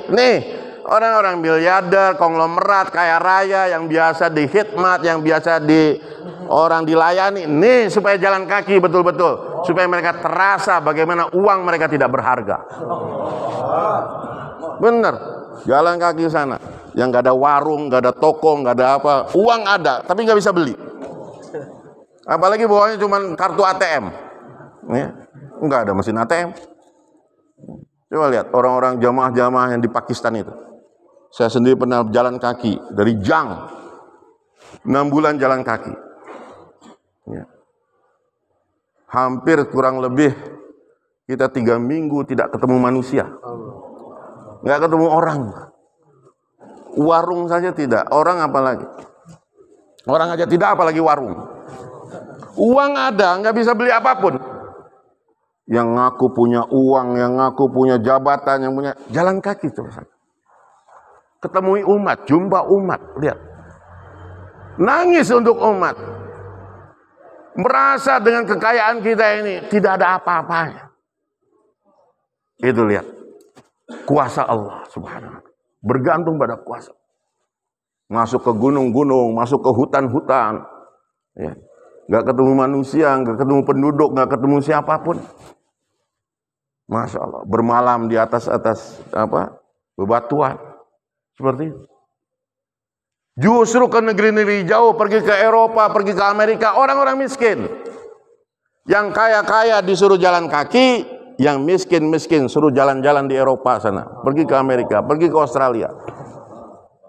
orang-orang miliarder, konglomerat, kaya raya yang biasa dihikmat, yang biasa orang dilayani, nih supaya jalan kaki betul-betul, supaya mereka terasa bagaimana uang mereka tidak berharga. Bener, jalan kaki sana, yang nggak ada warung, nggak ada toko, nggak ada apa, uang ada, tapi nggak bisa beli. Apalagi bawahnya cuma kartu ATM, ya. Nggak ada mesin ATM. Coba lihat orang-orang jamaah-jamaah yang di Pakistan itu. Saya sendiri pernah jalan kaki dari Jang, 6 bulan jalan kaki. Ya. Hampir kurang lebih kita 3 minggu tidak ketemu manusia, nggak ketemu orang. Warung saja tidak, orang apalagi. Orang aja tidak, apalagi warung. Uang ada, nggak bisa beli apapun. Yang ngaku punya uang, yang ngaku punya jabatan, yang punya jalan kaki terus. Ketemui umat, jumpa umat, lihat. Nangis untuk umat. Merasa dengan kekayaan kita ini tidak ada apa-apanya. Itu lihat. Kuasa Allah subhanahu wa ta'ala. Bergantung pada kuasa. Masuk ke gunung-gunung, masuk ke hutan-hutan. Ya. Gak ketemu manusia, gak ketemu penduduk, gak ketemu siapapun. Masya Allah. Bermalam di atas bebatuan. Seperti itu. Justru ke negeri-negeri jauh, pergi ke Eropa, pergi ke Amerika, orang-orang miskin. Yang kaya-kaya disuruh jalan kaki, yang miskin-miskin suruh jalan-jalan di Eropa sana. Pergi ke Amerika, pergi ke Australia.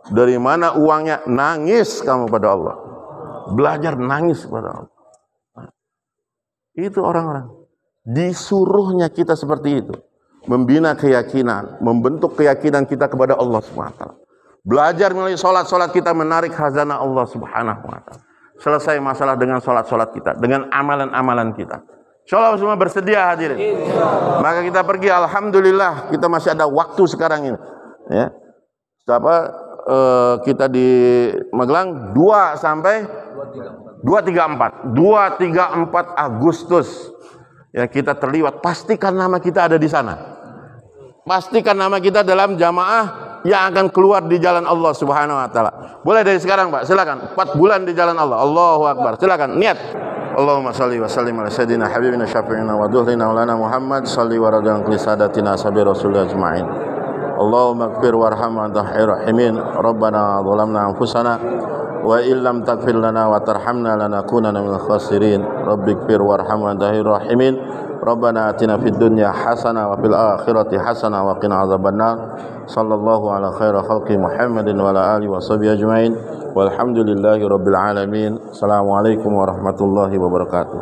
Dari mana uangnya? Nangis kamu pada Allah. Belajar nangis pada Allah. Itu orang-orang. Disuruhnya kita seperti itu. Membina keyakinan, membentuk keyakinan kita kepada Allah SWT. Belajar melalui sholat-sholat kita menarik khazanah Allah Subhanahu wa ta'ala. Selesai masalah dengan sholat-sholat kita, dengan amalan-amalan kita. Insyaallah semua bersedia hadirin. Maka kita pergi, alhamdulillah kita masih ada waktu sekarang ini. Ya. Kita di Magelang 2 3 4 Agustus. Ya, kita terlibat. Pastikan nama kita ada di sana. Pastikan nama kita dalam jamaah yang akan keluar di jalan Allah Subhanahu wa ta'ala. Boleh dari sekarang, Pak. Silakan. 4 bulan di jalan Allah. Allahu Akbar. Silakan. Niat. Allahumma salli wa sallim ala sayyidina habibina syafi'ina wa duhlina maulana Muhammad salli wa radiyallahu anhu sadatina sabi rasulullah ajma'in. Allahumma ighfir warham wa anta khairur rahimin. Rabbana zalamna anfusana wa illam taghfir lana wa tarhamna lanakunanna minal khasirin. Rabbighfir warham wa anta khairur rahimin. Rabbana atina fid dunya hasanah wa fil akhirati hasanah wa qina adzabannar. Sallallahu ala khairi khalqi Muhammadin wa ala alihi wa sahbihi ajmain. Walhamdulillahi rabbil alamin. Assalamualaikum warahmatullahi wabarakatuh.